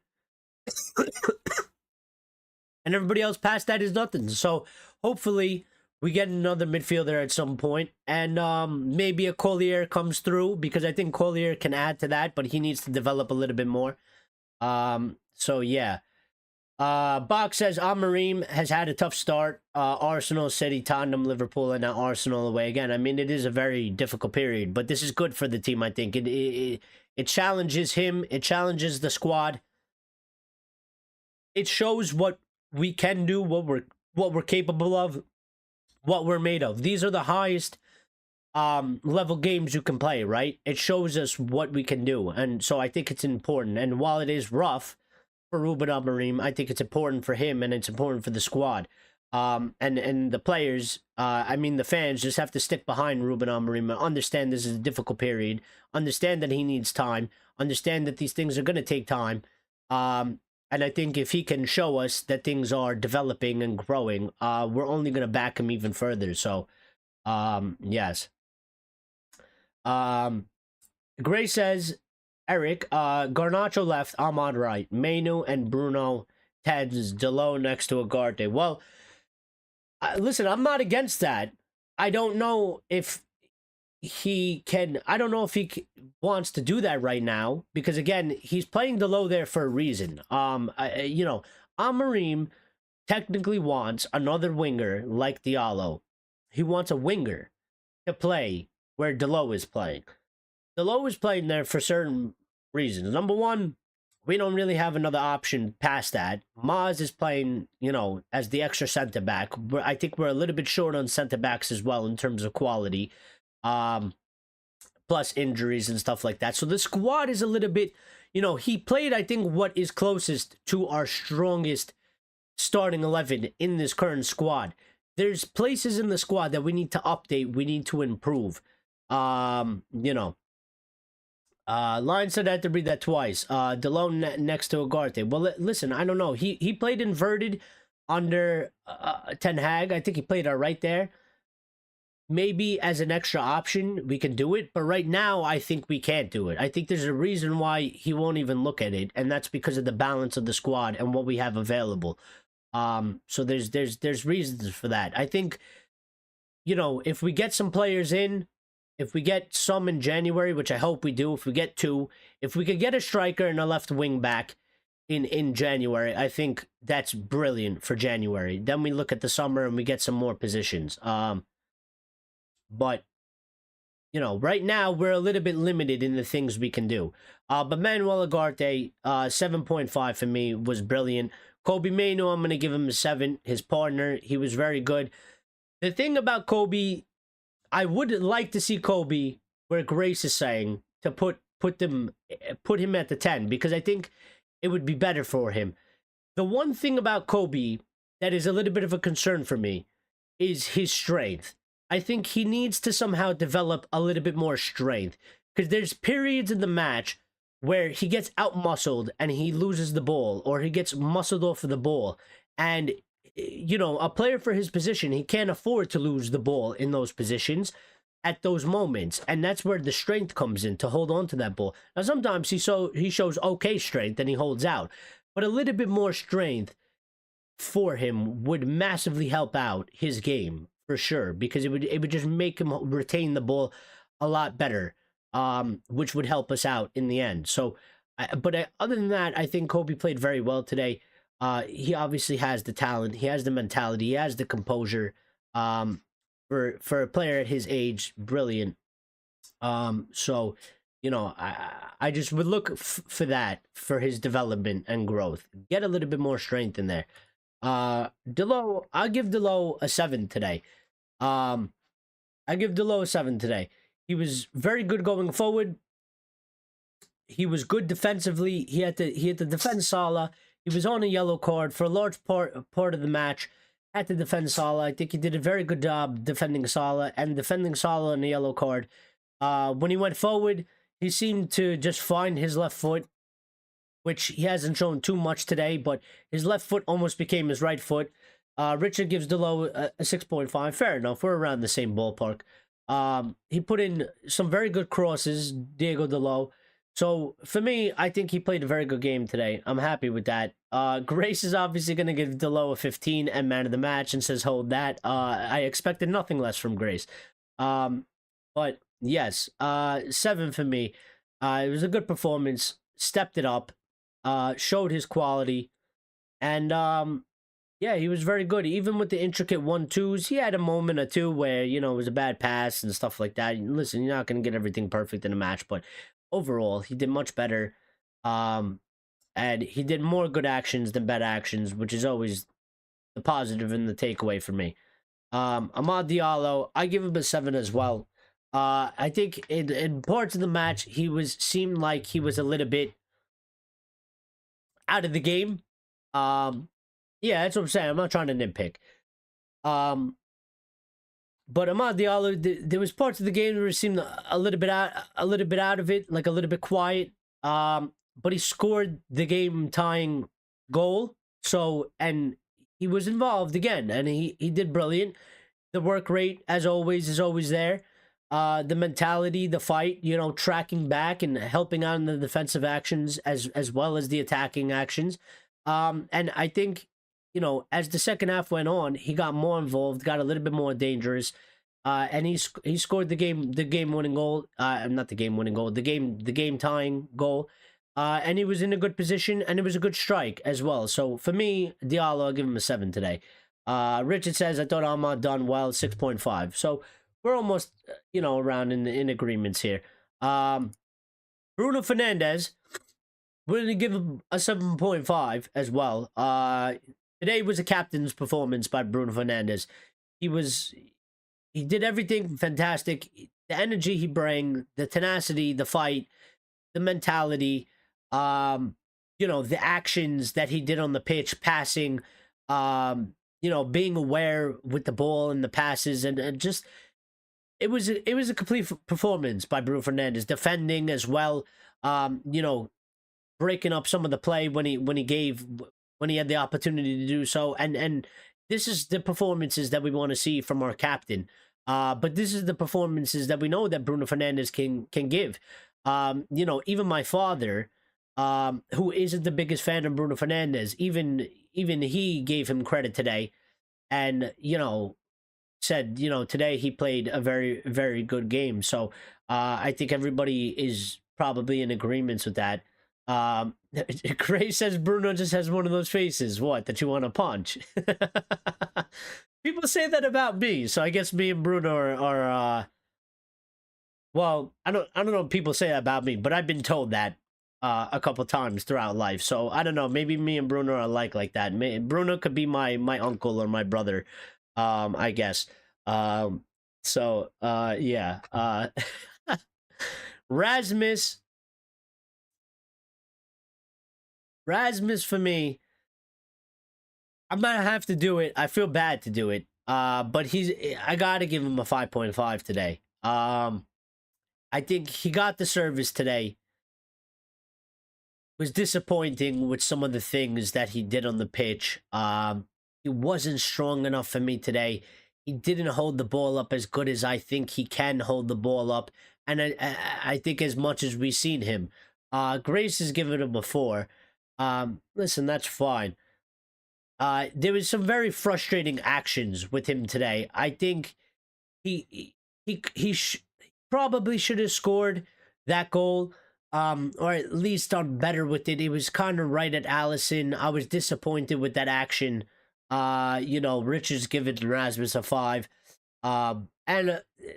And everybody else past that is nothing. So hopefully we get another midfielder at some point, and maybe a Collier comes through, because I think Collier can add to that, but he needs to develop a little bit more. So yeah. Bach says Amorim has had a tough start. Arsenal, City, Tottenham, Liverpool, and now Arsenal away again. I mean, it is a very difficult period, but this is good for the team. I think it challenges him. It challenges the squad. It shows what we can do, what we're capable of, what we're made of. These are the highest level games you can play, right? It shows us what we can do, and so I think it's important. And while it is rough for Ruben Amorim, I think it's important for him, and it's important for the squad. And the players, the fans just have to stick behind Ruben Amorim and understand this is a difficult period. Understand that he needs time. Understand that these things are going to take time. And I think if he can show us that things are developing and growing, we're only going to back him even further. So, yes. Gray says, Eric, Garnacho left, Ahmad right, Mainoo and Bruno, Ted's DIALLO next to Ugarte. Well, listen, I'm not against that. I don't know if he wants to do that right now, because again, he's playing DIALLO there for a reason. Amorim technically wants another winger like DIALLO. He wants a winger to play where DIALLO is playing. DIALLO is playing there for certain reasons. Number one, we don't really have another option past that. Maz is playing, you know, as the extra center back. I think we're a little bit short on center backs as well in terms of quality, plus injuries and stuff like that. So the squad is a little bit, you know, he played, I think, what is closest to our strongest starting 11 in this current squad. There's places in the squad that we need to update, we need to improve. You know, Lion said I had to read that twice. DIALLO next to Ugarte. Well, listen, I don't know. He played inverted under Ten Hag. I think he played right there. Maybe as an extra option, we can do it. But right now, I think we can't do it. I think there's a reason why he won't even look at it. And that's because of the balance of the squad and what we have available. So there's reasons for that. I think, you know, if we get some players in, if we get some in January, which I hope we do, if we get 2, if we could get a striker and a left wing back in January, I think that's brilliant for January. Then we look at the summer and we get some more positions. But, you know, right now we're a little bit limited in the things we can do. But Manuel Ugarte, 7.5 for me, was brilliant. Kobe Mainoo, I'm going to give him a 7. His partner, he was very good. The thing about Kobe, I would like to see Kobe, where Grace is saying, to put him at the 10, because I think it would be better for him. The one thing about Kobe that is a little bit of a concern for me is his strength. I think he needs to somehow develop a little bit more strength, because there's periods in the match where he gets out-muscled and he loses the ball, or he gets muscled off of the ball. And, you know, a player for his position, he can't afford to lose the ball in those positions at those moments. And that's where the strength comes in, to hold on to that ball. Now, sometimes he shows okay strength and he holds out. But a little bit more strength for him would massively help out his game, for sure. Because it would just make him retain the ball a lot better. Which would help us out in the end. So, other than that, I think Kobe played very well today. He obviously has the talent, he has the mentality, he has the composure. For a player at his age, brilliant. So, you know, I just would look for that for his development and growth. Get a little bit more strength in there. DIALLO, I'll give DIALLO a 7 today. I give DIALLO a 7 today. He was very good going forward. He was good defensively. He had to defend Salah. He was on a yellow card for a large part of the match. Had to defend Salah. I think he did a very good job defending Salah on the yellow card. When he went forward, he seemed to just find his left foot, which he hasn't shown too much today, but his left foot almost became his right foot. Richard gives DIALLO a 6.5. Fair enough. We're around the same ballpark. He put in some very good crosses, Diego DIALLO. So, for me, I think he played a very good game today. I'm happy with that. Grace is obviously going to give DIALLO a 15 and man of the match and says, hold that. I expected nothing less from Grace. But, yes, 7 for me. It was a good performance. Stepped it up. Showed his quality. And, yeah, he was very good. Even with the intricate 1-2s, he had a moment or two where, you know, it was a bad pass and stuff like that. Listen, you're not going to get everything perfect in a match, but overall, he did much better. And he did more good actions than bad actions, which is always the positive and the takeaway for me. Amad Diallo, I give him a 7 as well. I think in parts of the match, seemed like he was a little bit out of the game. Yeah, that's what I'm saying. I'm not trying to nitpick. But Amad Diallo, there was parts of the game where it seemed a little bit out of it, like a little bit quiet. But he scored the game-tying goal. So, and he was involved again, and he did brilliant. The work rate, as always, is always there. The mentality, the fight, you know, tracking back and helping out in the defensive actions as well as the attacking actions. And I think, you know, as the second half went on, he got more involved, got a little bit more dangerous, and he scored the game winning goal. Not the game winning goal, the game tying goal. And he was in a good position, and it was a good strike as well. So for me, Diallo, I'll give him a 7 today. Richard says, I thought Ahmad done well, 6.5. So we're almost, you know, around in agreements here. Bruno Fernandes we're going to give him a 7.5 as well. Today was a captain's performance by Bruno Fernandes. He did everything fantastic. The energy he bring, the tenacity, the fight, the mentality, the actions that he did on the pitch, passing, being aware with the ball and the passes, and just it was a complete performance by Bruno Fernandes, defending as well. Breaking up some of the play when he had the opportunity to do so, and this is the performances that we want to see from our captain. But this is the performances that we know that Bruno Fernandes can give. Even my father, who isn't the biggest fan of Bruno Fernandes, even he gave him credit today, and said today he played a very, very good game. So I think everybody is probably in agreement with that. Gray says Bruno just has one of those faces, what, that you want to punch. People say that about me, so I guess me and Bruno are well, I don't know if people say that about me, but I've been told that a couple times throughout life. So I don't know, maybe me and Bruno are alike like that. Bruno could be my uncle or my brother, I guess. Yeah. Rasmus for me, I'm gonna have to do it. I feel bad to do it. But I gotta give him a 5.5 today. I think he got the service today. It was disappointing with some of the things that he did on the pitch. He wasn't strong enough for me today. He didn't hold the ball up as good as I think he can hold the ball up. And I think as much as we've seen him. Grace has given him a 4. Listen, that's fine. There was some very frustrating actions with him today. I think he probably should have scored that goal, or at least done better with it. It was kind of right at Allison. I was disappointed with that action. Richard's given Rasmus a 5.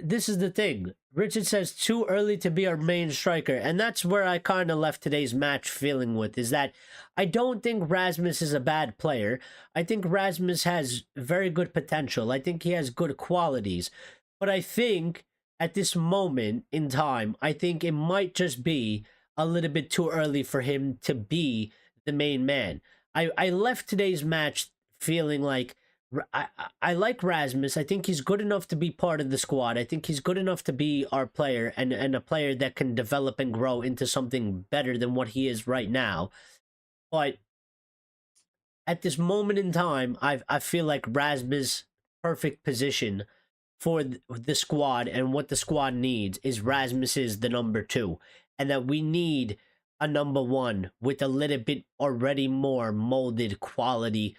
This is the thing. Richard says too early to be our main striker, and that's where I kind of left today's match feeling with, is that I don't think Rasmus is a bad player. I think Rasmus has very good potential. I think he has good qualities, but I think at this moment in time, I think it might just be a little bit too early for him to be the main man. I left today's match feeling like I like Rasmus. I think he's good enough to be part of the squad. I think he's good enough to be our player, and a player that can develop and grow into something better than what he is right now. But at this moment in time, I feel like Rasmus' perfect position for the squad and what the squad needs is Rasmus is the number 2, and that we need a number 1 with a little bit already more molded quality,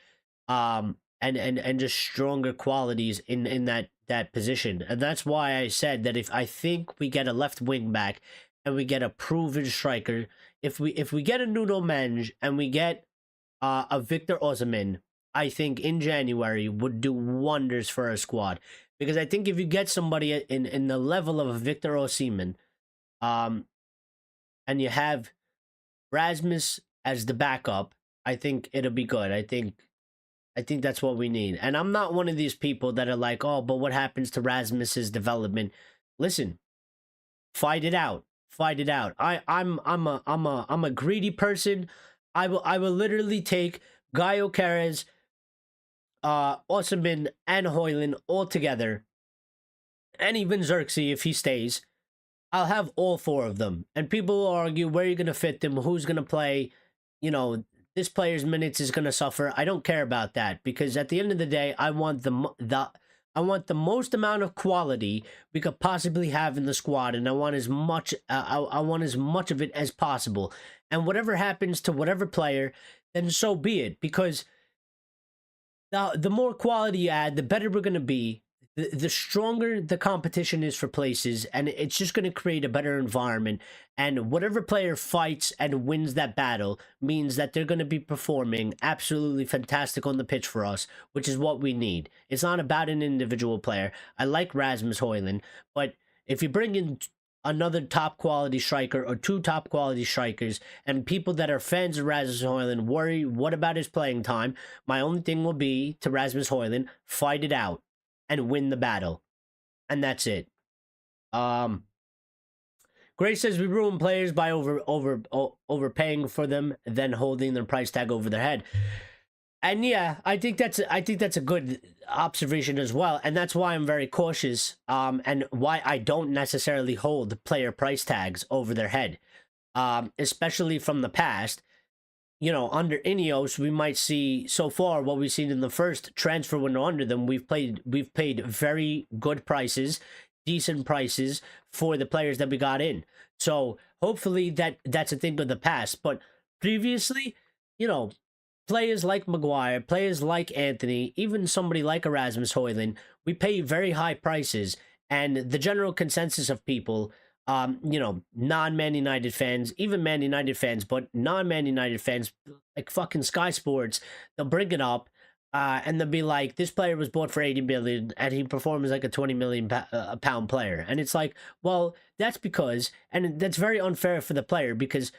and just stronger qualities in that position. And that's why I said that if I think we get a left wing back and we get a proven striker, if we get a Nuno Mendes and we get a Victor Osimhen, I think in January would do wonders for our squad. Because I think if you get somebody in the level of a Victor Osimhen, and you have Rasmus as the backup, I think it'll be good. I think that's what we need. And I'm not one of these people that are like, oh, but what happens to Rasmus's development? Listen, fight it out. Fight it out. I'm a greedy person. I will literally take Gaio Carez, Osimhen, and Højlund all together, and even Xerxes if he stays. I'll have all 4 of them. And people will argue where you're gonna fit them, who's gonna play, this player's minutes is going to suffer. I don't care about that, because at the end of the day, I want the most amount of quality we could possibly have in the squad, and I want as much of it as possible. And whatever happens to whatever player, then so be it, because the more quality you add, the better we're going to be. The stronger the competition is for places, and it's just going to create a better environment. And whatever player fights and wins that battle means that they're going to be performing absolutely fantastic on the pitch for us, which is what we need. It's not about an individual player. I like Rasmus Højlund, but if you bring in another top quality striker or two top quality strikers, and people that are fans of Rasmus Højlund worry, what about his playing time? My only thing will be to Rasmus Højlund, fight it out and win the battle. And that's it. Gray says we ruin players by overpaying for them, then holding their price tag over their head. And yeah, I think that's a good observation as well, and that's why I'm very cautious, and why I don't necessarily hold player price tags over their head, especially from the past. You know, under Ineos, we might see so far what we've seen in the first transfer window under them. We've paid very good prices, decent prices for the players that we got in. So hopefully that's a thing of the past. But previously, you know, players like Maguire, players like Anthony, even somebody like Rasmus Højlund, we pay very high prices, and the general consensus of people, you know, non-Man United fans, even Man United fans, but non-Man United fans, like fucking Sky Sports, they'll bring it up, and they'll be like, this player was bought for 80 million, and he performs like a 20 million pound player. And it's like, well, that's because, and that's very unfair for the player, because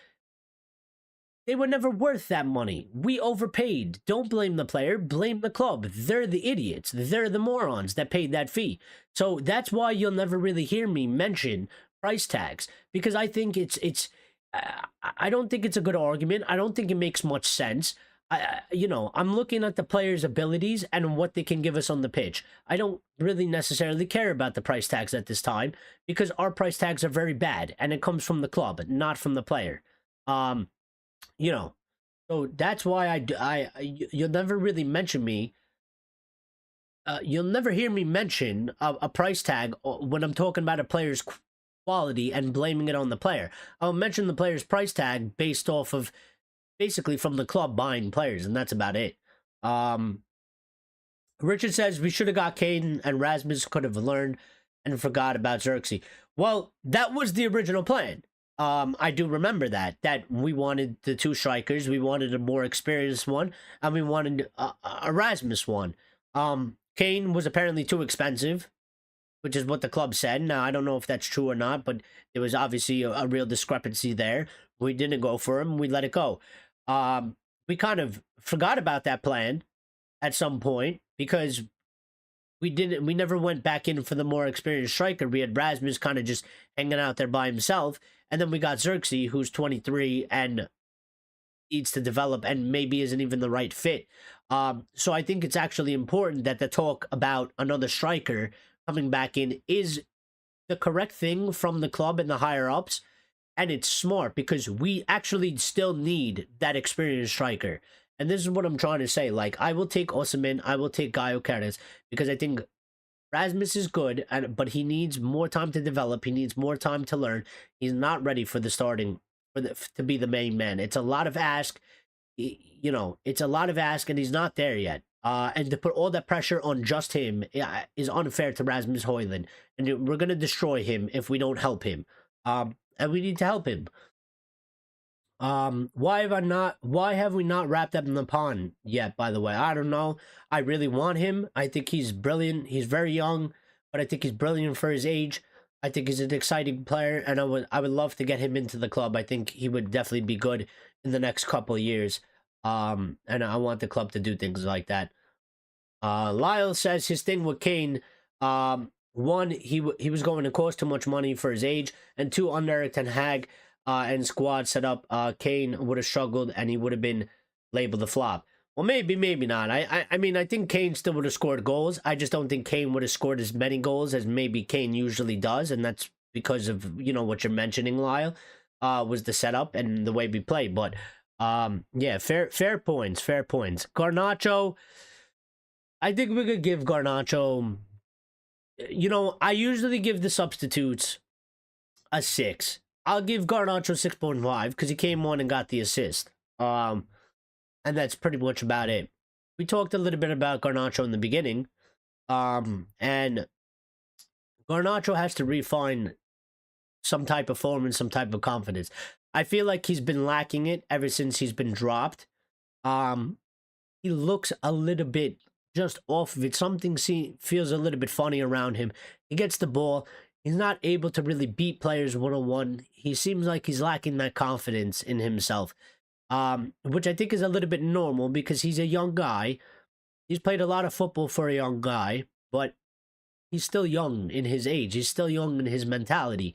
they were never worth that money. We overpaid. Don't blame the player, blame the club. They're the idiots. They're the morons that paid that fee. So that's why you'll never really hear me mention price tags, because I think I don't think it's a good argument. I don't think it makes much sense. You know, I'm looking at the players' abilities and what they can give us on the pitch. I don't really necessarily care about the price tags at this time, because our price tags are very bad, and it comes from the club, not from the player. You know, so that's why you'll never really mention me. You'll never hear me mention a price tag when I'm talking about a player's quality and blaming it on the player. I'll mention the player's price tag based off of basically from the club buying players, and that's about it. Richard says we should have got Kane, and Rasmus could have learned and forgot about Xerxes. Well, that was the original plan. I do remember that we wanted the two strikers, we wanted a more experienced one, and we wanted a Rasmus one. Kane was apparently too expensive, which is what the club said. Now, I don't know if that's true or not, but there was obviously a real discrepancy there. We didn't go for him. We let it go. We kind of forgot about that plan at some point, because we never went back in for the more experienced striker. We had Rasmus kind of just hanging out there by himself. And then we got Xerxes, who's 23 and needs to develop and maybe isn't even the right fit. So I think it's actually important that the talk about another striker coming back in is the correct thing from the club and the higher-ups. And it's smart, because we actually still need that experienced striker. And this is what I'm trying to say. Like, I will take Osimhen, I will take Gaio Caras, because I think Rasmus is good, but he needs more time to develop. He needs more time to learn. He's not ready for the starting, to be the main man. It's a lot of ask. You know, it's a lot of ask, and he's not there yet. And to put all that pressure on just him is unfair to Rasmus Højlund. And we're going to destroy him if we don't help him. And we need to help him. Why have we not wrapped up in the pond yet, by the way? I don't know. I really want him. I think he's brilliant. He's very young, but I think he's brilliant for his age. I think he's an exciting player, and I would love to get him into the club. I think he would definitely be good in the next couple of years. And I want the club to do things like that. Lyle says his thing with Kane, one, he was going to cost too much money for his age, and two, under Erik ten Hag and squad setup, Kane would have struggled and he would have been labeled a flop. Well, maybe not. I mean, I think Kane still would have scored goals. I just don't think Kane would have scored as many goals as maybe Kane usually does, and that's because of, you know, what you're mentioning, Lyle, was the setup and the way we play. But yeah, fair points. Garnacho, I think we could give Garnacho, you know, I usually give the substitutes a 6. I'll give Garnacho 6.5 because he came on and got the assist. And that's pretty much about it. We talked a little bit about Garnacho in the beginning. And Garnacho has to refine some type of form and some type of confidence. I feel like he's been lacking it ever since he's been dropped. He looks a little bit just off of it. Something feels a little bit funny around him. He gets the ball. he's not able to really beat players one-on-one. He seems like he's lacking that confidence in himself, which I think is a little bit normal because he's a young guy. He's played a lot of football for a young guy, but he's still young in his age. He's still young in his mentality.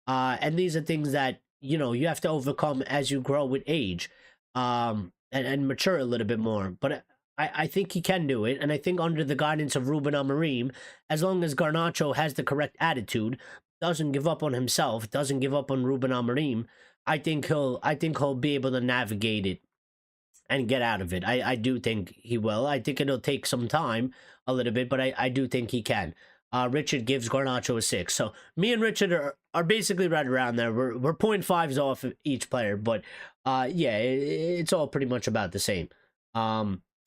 And these are things that, you know, you have to overcome as you grow with age, and mature a little bit more. But I think he can do it. And I think under the guidance of Ruben Amorim, as long as Garnacho has the correct attitude, doesn't give up on himself, doesn't give up on Ruben Amorim, I think he'll be able to navigate it and get out of it. I do think he will. I think it'll take some time, a little bit, but I do think he can. Richard gives Garnacho a 6. So me and Richard are basically right around there. We're 0.5s off of each player, but yeah, it's all pretty much about the same.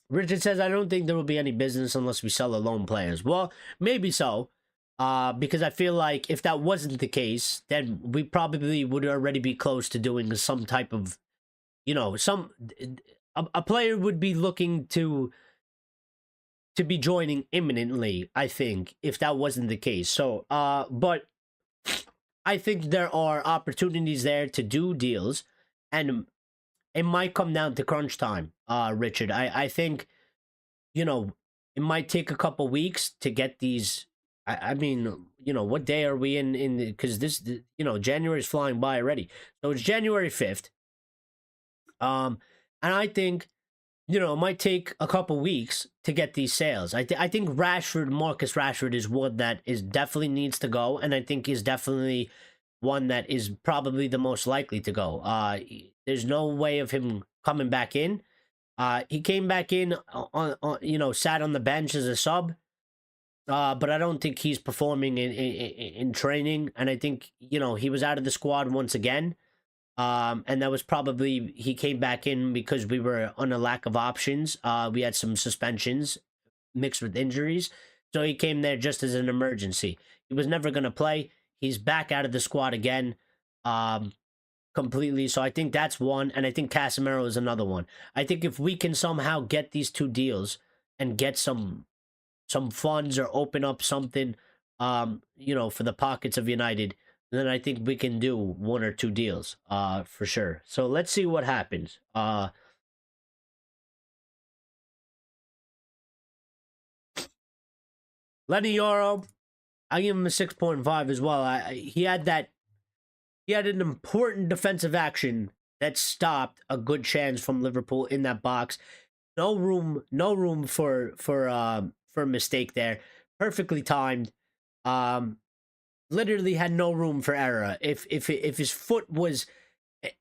Richard says, I don't think there will be any business unless we sell alone players. Well, maybe so. Because I feel like if that wasn't the case, then we probably would already be close to doing some type of, you know, a player would be looking to be joining imminently, I think, if that wasn't the case. So, but I think there are opportunities there to do deals, and it might come down to crunch time, Richard. I think, you know, it might take a couple weeks to get these. I mean, you know, what day are we in because this, you know, January is flying by already. So it's January 5th. And I think, you know, it might take a couple weeks to get these sales. I think Marcus Rashford is one that is definitely needs to go, and I think is definitely one that is probably the most likely to go. There's no way of him coming back in. He came back in on you know, sat on the bench as a sub, but I don't think he's performing in training, and I think, you know, he was out of the squad once again. And that was probably, he came back in because we were on a lack of options. We had some suspensions mixed with injuries. So he came there just as an emergency. He was never going to play. He's back out of the squad again, completely. So I think that's one. And I think Casemiro is another one. I think if we can somehow get these two deals and get some funds or open up something, you know, for the pockets of United, then I think we can do one or two deals, for sure. So let's see what happens. Lenny Yoro, I give him a 6.5 as well. He had an important defensive action that stopped a good chance from Liverpool in that box. No room for a mistake there. Perfectly timed. Literally had no room for error. If his foot was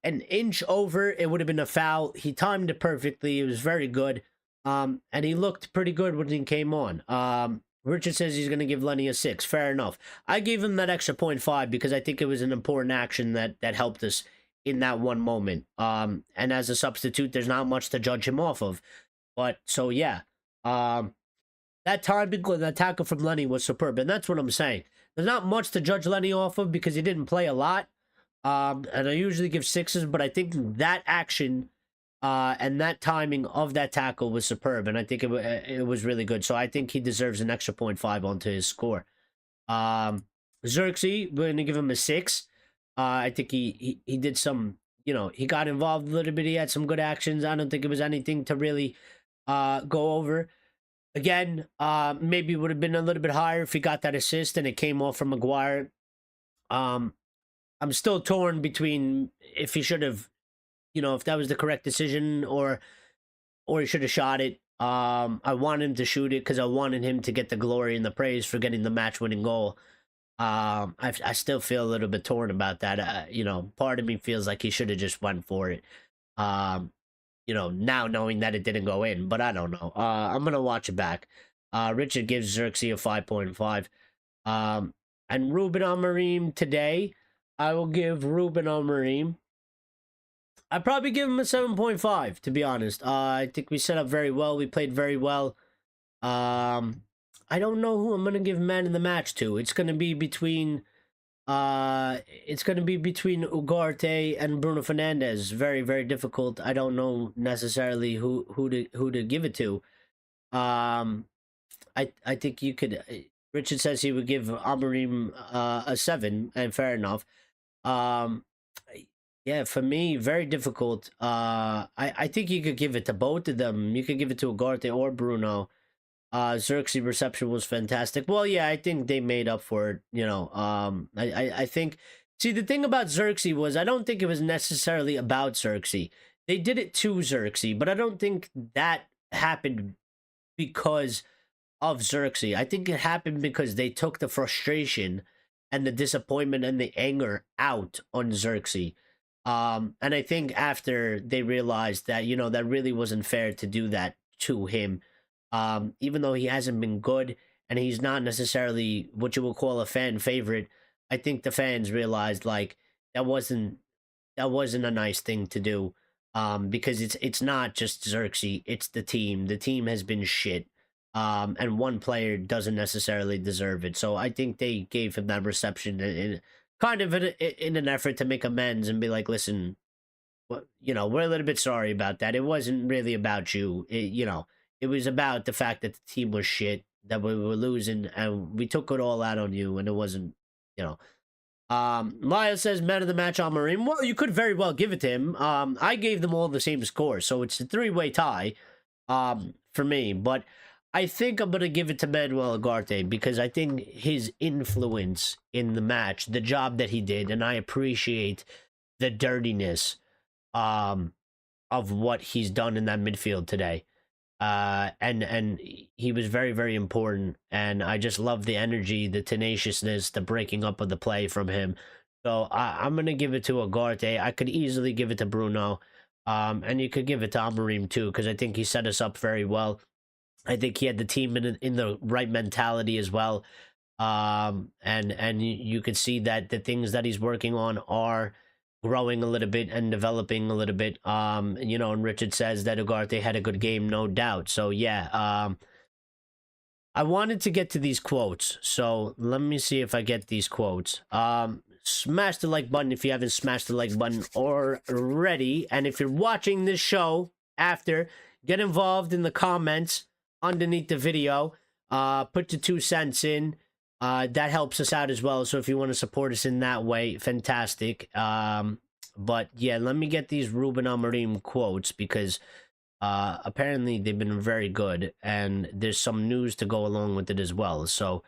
an inch over, it would have been a foul. He timed it perfectly. It was very good. And he looked pretty good when he came on. Richard says he's going to give Lenny a 6. Fair enough. I gave him that extra 0.5 because I think it was an important action that helped us in that one moment. And as a substitute, there's not much to judge him off of. But, so yeah. That timing, the tackle from Lenny was superb. And that's what I'm saying. There's not much to judge Lenny off of because he didn't play a lot. And I usually give 6s, but I think that action and that timing of that tackle was superb. And I think it was really good. So I think he deserves an extra 0.5 onto his score. Xerxes, we're going to give him a 6. I think he did some, you know, he got involved a little bit. He had some good actions. I don't think it was anything to really go over. Again, maybe it would have been a little bit higher if he got that assist and it came off from Maguire. I'm still torn between if he should have, you know, if that was the correct decision or he should have shot it. I wanted him to shoot it because I wanted him to get the glory and the praise for getting the match-winning goal. I still feel a little bit torn about that. You know, part of me feels like he should have just went for it. You know, now knowing that it didn't go in, but I don't know. I'm going to watch it back. Richard gives Xerxes a 5.5. And Ruben Amorim today, I will give Ruben Amorim, I'd probably give him a 7.5, to be honest. I think we set up very well. We played very well. I don't know who I'm going to give man in the match to. It's going to be between Ugarte and Bruno Fernandes. Very, very difficult. I don't know necessarily who to give it to. I think you could Richard says he would give Amorim a 7, and fair enough. Um, yeah, for me, very difficult. I think you could give it to both of them. You could give it to Ugarte or Bruno. Xerxes' reception was fantastic. Well, yeah, I think they made up for it. I think. See, the thing about Xerxes was I don't think it was necessarily about Xerxes. They did it to Xerxes, but I don't think that happened because of Xerxes. I think it happened because they took the frustration and the disappointment and the anger out on Xerxes. And I think after they realized that, that really wasn't fair to do that to him, even though he hasn't been good and he's not necessarily what you would call a fan favorite, I think the fans realized like that wasn't a nice thing to do. Because it's not just Xerxes, it's the team. The team has been shit. And one player doesn't necessarily deserve it. So I think they gave him that reception in kind of in an effort to make amends and be like, listen, we're a little bit sorry about that. It wasn't really about you. It was about the fact that the team was shit, that we were losing, and we took it all out on you, and it wasn't, you know. Lyle says man of the match Amorim. Well, you could very well give it to him. I gave them all the same score, so it's a 3-way tie. For me, but I think I'm gonna give it to Manuel Ugarte because I think his influence in the match, the job that he did, and I appreciate the dirtiness, of what he's done in that midfield today. And he was very, very important, and I just love the energy, the tenaciousness, the breaking up of the play from him. So I'm gonna give it to Ugarte. I could easily give it to Bruno, and you could give it to Amorim too because I think he set us up very well. I think he had the team in the right mentality as well. And you could see that the things that he's working on are growing a little bit and developing a little bit. And Richard says that Ugarte had a good game, no doubt. So yeah, I wanted to get to these quotes. So let me see if I get these quotes. Smash the like button if you haven't smashed the like button already. And if you're watching this show after, get involved in the comments underneath the video. Put your 2 cents in. That helps us out as well. So if you want to support us in that way, fantastic. But yeah, let me get these Ruben Amorim quotes because apparently they've been very good, and there's some news to go along with it as well. So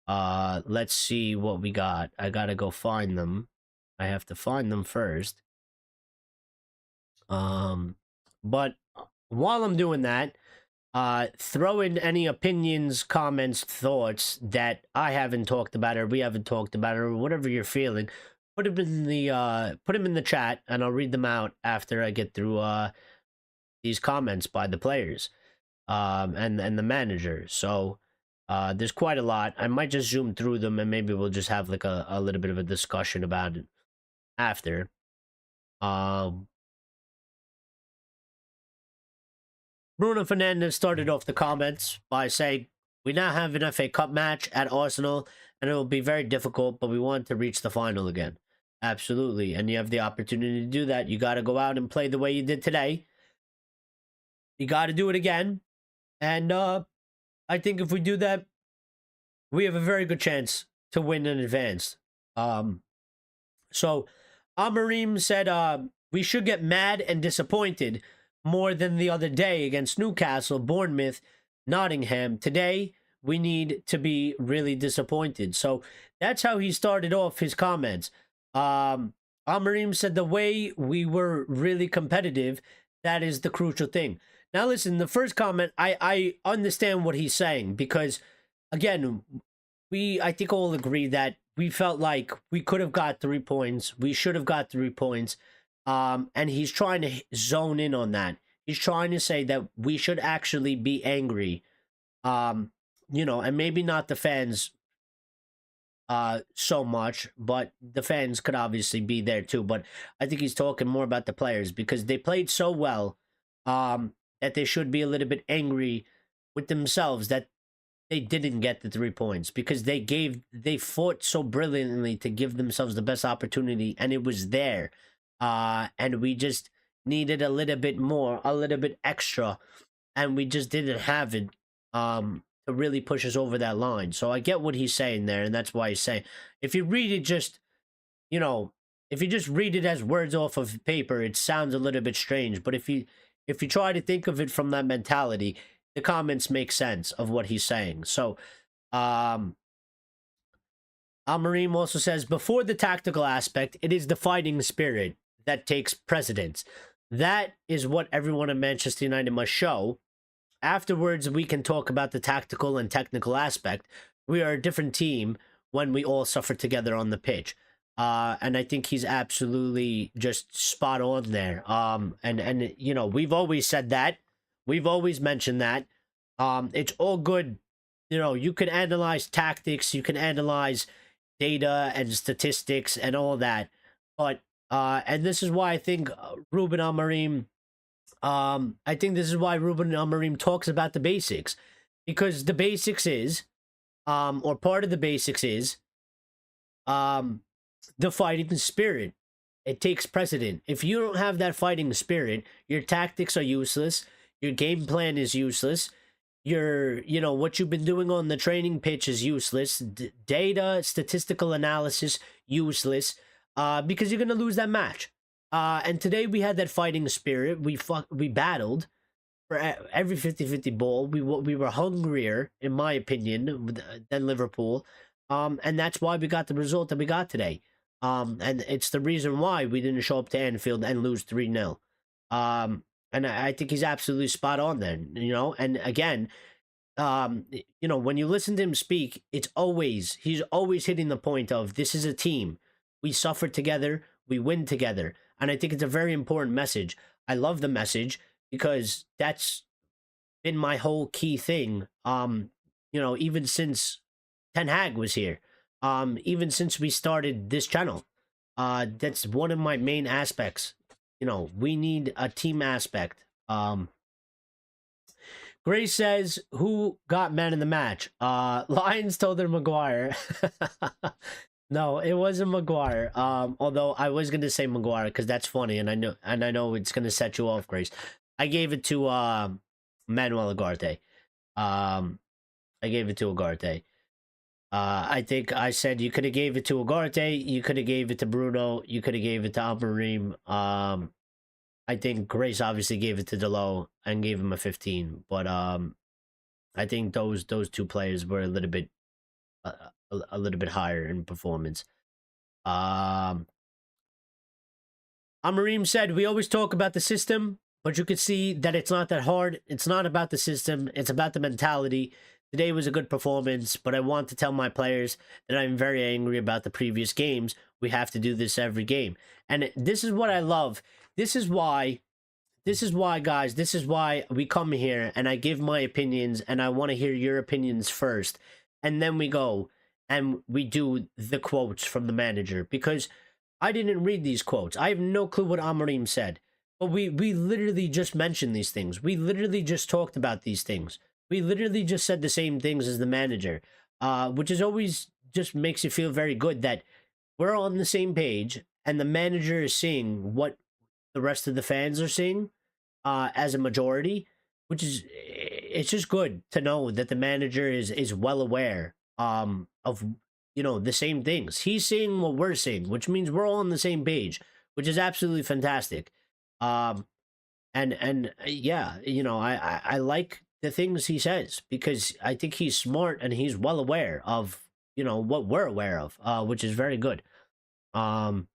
let's see what we got. I gotta go find them. I have to find them first. But while I'm doing that, throw in any opinions, comments, thoughts that I haven't talked about or we haven't talked about or whatever you're feeling. Put them in the chat, and I'll read them out after I get through these comments by the players, and the manager. So there's quite a lot. I might just zoom through them, and maybe we'll just have like a little bit of a discussion about it after. Bruno Fernandes started off the comments by saying, we now have an FA Cup match at Arsenal, and it will be very difficult, but we want to reach the final again. Absolutely, and you have the opportunity to do that. You got to go out and play the way you did today. You got to do it again, and I think if we do that, we have a very good chance to win in advance. So Amorim said we should get mad and disappointed more than the other day against Newcastle, Bournemouth, Nottingham. Today, we need to be really disappointed. So that's how he started off his comments. Amorim said the way we were really competitive, that is the crucial thing. Now listen, the first comment, I understand what he's saying because, again, I think all agree that we felt like we could have got 3 points. We should have got 3 points. And he's trying to zone in on that. He's trying to say that we should actually be angry. And maybe not the fans so much, but the fans could obviously be there too. But I think he's talking more about the players because they played so well that they should be a little bit angry with themselves that they didn't get the 3 points because they fought so brilliantly to give themselves the best opportunity, and it was there. And we just needed a little bit more, a little bit extra, and we just didn't have it to really push us over that line. So I get what he's saying there, and that's why he's saying, if you read it just, you know, if you just read it as words off of paper, it sounds a little bit strange. But if you try to think of it from that mentality, the comments make sense of what he's saying. So Amorim also says, before the tactical aspect, it is the fighting spirit that takes precedence. That is what everyone at Manchester United must show. Afterwards, we can talk about the tactical and technical aspect. We are a different team when we all suffer together on the pitch. And I think he's absolutely just spot on there. And you know, we've always said that. We've always mentioned that. It's all good. You know, you can analyze tactics, you can analyze data and statistics and all that. But, and this is why I think Ruben Amorim, talks about the basics. Because the basics is, or part of the basics is, the fighting spirit. It takes precedent. If you don't have that fighting spirit, your tactics are useless. Your game plan is useless. You know, what you've been doing on the training pitch is useless. Data, statistical analysis, useless. Because you're going to lose that match. And today we had that fighting spirit. We battled for every 50-50 ball. We were hungrier, in my opinion, than Liverpool. And that's why we got the result that we got today. And it's the reason why we didn't show up to Anfield and lose 3-0. And I think he's absolutely spot on there, you know. And again, you know, when you listen to him speak, he's always hitting the point of, this is a team. We suffer together, we win together. And I think it's a very important message. I love the message because that's been my whole key thing. You know, even since Ten Hag was here, even since we started this channel, that's one of my main aspects. You know, we need a team aspect. Grace says, who got man in the match? Lions told her Maguire. No, it wasn't Maguire. Although I was gonna say Maguire because that's funny, and I know it's gonna set you off, Grace. I gave it to Manuel Ugarte. I gave it to Ugarte. I think I said you could have gave it to Ugarte, you could have gave it to Bruno, you could have gave it to Amorim. I think Grace obviously gave it to DIALLO and gave him a 15, but I think those two players were a little bit higher in performance. Amorim said, we always talk about the system, but you could see that it's not that hard. It's not about the system, it's about the mentality. Today was a good performance, but I want to tell my players that I'm very angry about the previous games. We have to do this every game. And this is what I love. This is why, guys, this is why we come here and I give my opinions and I want to hear your opinions first. And then we go and we do the quotes from the manager, because I didn't read these quotes. I have no clue what Amorim said. But we literally just mentioned these things. We literally just talked about these things. We literally just said the same things as the manager, which is always just makes you feel very good that we're on the same page and the manager is seeing what the rest of the fans are seeing as a majority, which is, it's just good to know that the manager is well aware of, you know, the same things. He's seeing what we're seeing, which means we're all on the same page, which is absolutely fantastic. And yeah, you know, I like the things he says because I think he's smart and he's well aware of, you know, what we're aware of, which is very good. So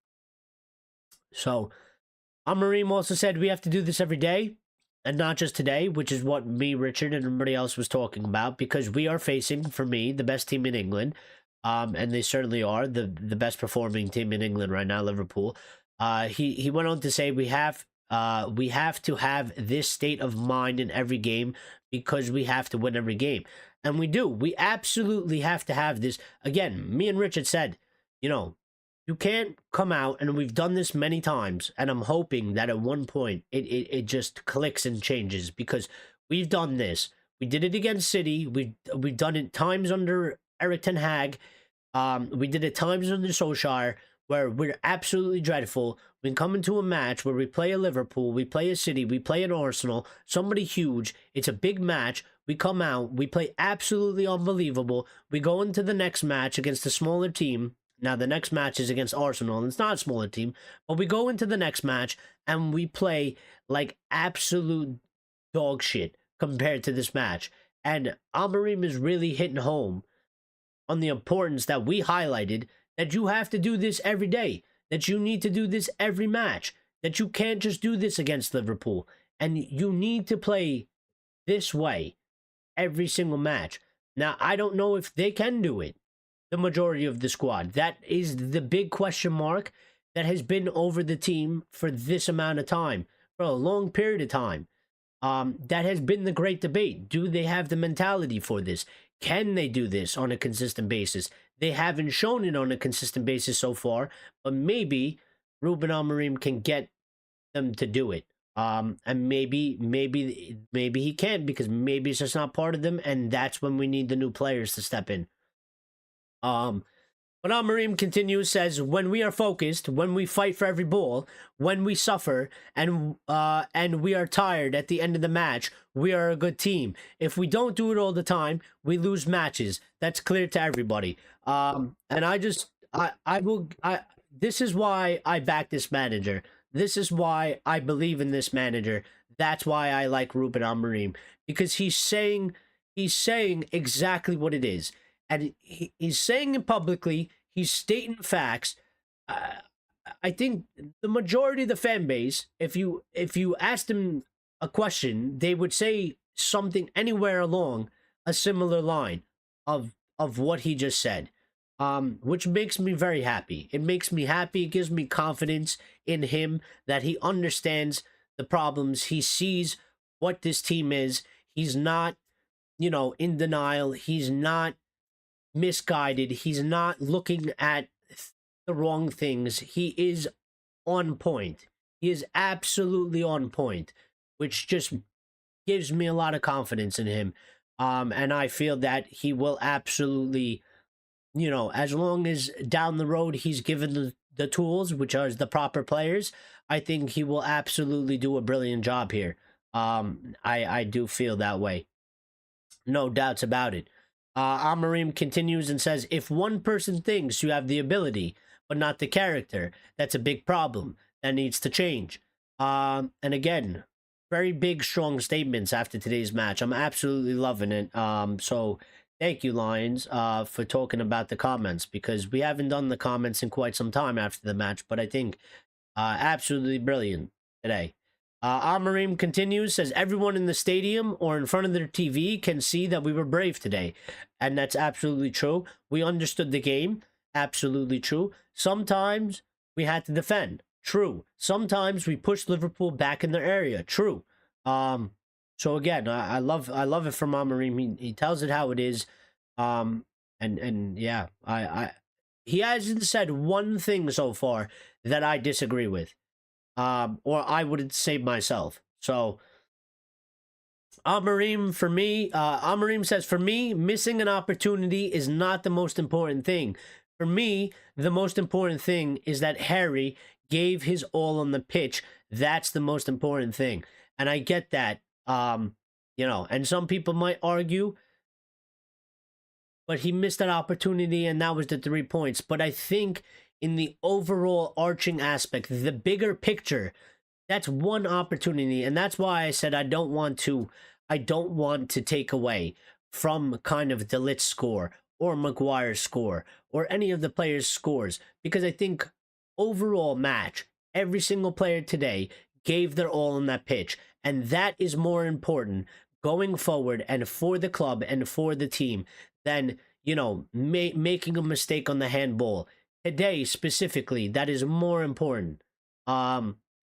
Amorim also said we have to do this every day and not just today, which is what me, Richard, and everybody else was talking about, because we are facing, for me, the best team in England. And they certainly are the best performing team in England right now, Liverpool. He went on to say we have to have this state of mind in every game because we have to win every game. And we do. We absolutely have to have this. Again, me and Richard said, you know, you can't come out, and we've done this many times, and I'm hoping that at one point it just clicks and changes, because we've done this. We did it against City. We've done it times under Eric Ten Hag. We did it times under Solskjaer. where we're absolutely dreadful. We come into a match where we play a Liverpool, we play a City, we play an Arsenal, somebody huge. It's a big match. We come out, we play absolutely unbelievable. We go into the next match against a smaller team. Now, the next match is against Arsenal, and it's not a smaller team. But we go into the next match, and we play like absolute dog shit compared to this match. And Amorim is really hitting home on the importance that we highlighted, that you have to do this every day, that you need to do this every match, that you can't just do this against Liverpool, and you need to play this way every single match. Now, I don't know if they can do it, the majority of the squad. That is the big question mark that has been over the team for this amount of time, for a long period of time. That has been the great debate. Do they have the mentality for this? Can they do this on a consistent basis? They haven't shown it on a consistent basis so far, but maybe Ruben Amorim can get them to do it. And maybe he can't, because maybe it's just not part of them, and that's when we need the new players to step in. But Amorim continues, says, when we are focused, when we fight for every ball, when we suffer, and we are tired at the end of the match, we are a good team. If we don't do it all the time, we lose matches. That's clear to everybody. And this is why I back this manager. This is why I believe in this manager. That's why I like Ruben Amorim, because he's saying exactly what it is. And he's saying it publicly. He's stating facts. I think the majority of the fan base, if you asked them a question, they would say something anywhere along a similar line of what he just said, which makes me very happy. It makes me happy. It gives me confidence in him that he understands the problems. He sees what this team is. He's not, in denial. He's not misguided. He's not looking at the wrong things. He is on point. He is absolutely on point, which just gives me a lot of confidence in him. And I feel that he will absolutely, as long as down the road he's given the tools, which are the proper players, I think he will absolutely do a brilliant job here. I do feel that way. No doubts about it. Amorim continues and says, if one person thinks you have the ability, but not the character, that's a big problem. That needs to change. And again, very big, strong statements after today's match. I'm absolutely loving it. So thank you, Lions, for talking about the comments, because we haven't done the comments in quite some time after the match, but I think absolutely brilliant today. Amorim continues, says, everyone in the stadium or in front of their TV can see that we were brave today. And that's absolutely true. We understood the game. Absolutely true. Sometimes we had to defend. True. Sometimes we pushed Liverpool back in their area. True. So again, I love it from Amorim. He tells it how it is. And yeah, he hasn't said one thing so far that I disagree with. Or I would say myself. So Amorim, for me, Amorim says, for me, missing an opportunity is not the most important thing. For me, the most important thing is that Harry gave his all on the pitch. That's the most important thing. And I get that, and some people might argue, but he missed that opportunity and that was the 3 points. But I think in the overall arching aspect, the bigger picture, that's one opportunity. And that's why I said I don't want to take away from kind of De Ligt's score or Maguire's score or any of the players' scores, because I think overall match, every single player today gave their all on that pitch. And that is more important going forward and for the club and for the team than, making a mistake on the handball. Today, specifically, that is more important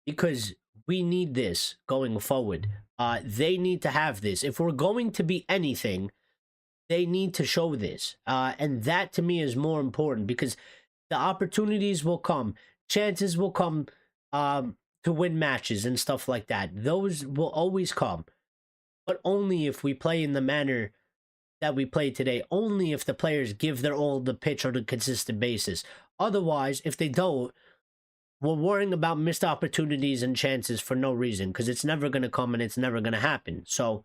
because we need this going forward. They need to have this. If we're going to be anything, they need to show this. And that, to me, is more important because the opportunities will come. Chances will come to win matches and stuff like that. Those will always come. But only if we play in the manner that we play today, only if the players give their all the pitch on a consistent basis, Otherwise, if they don't, we're worrying about missed opportunities and chances for no reason, because it's never going to come and it's never going to happen. So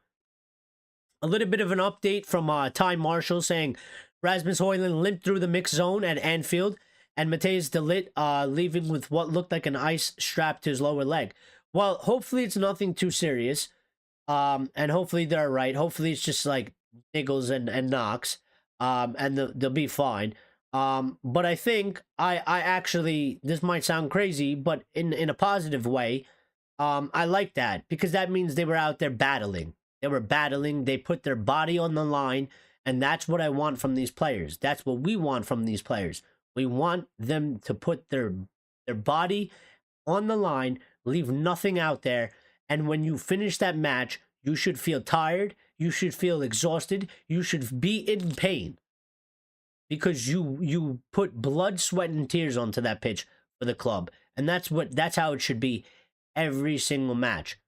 a little bit of an update from Ty Marshall saying Rasmus Højlund limped through the mixed zone at Anfield, and Matthijs de Ligt leaving with what looked like an ice strapped to his lower leg. Well, hopefully it's nothing too serious, and hopefully they're right. Hopefully it's just like niggles and knocks, and they'll be fine. But I think I actually, this might sound crazy, but in a positive way, I like that, because that means they were out there battling. They were battling. They put their body on the line, and that's what I want from these players. That's what we want from these players. We want them to put their body on the line, leave nothing out there, and when you finish that match, you should feel tired. You should feel exhausted. You should be in pain, because you put blood, sweat, and tears onto that pitch for the club, and that's how it should be every single match.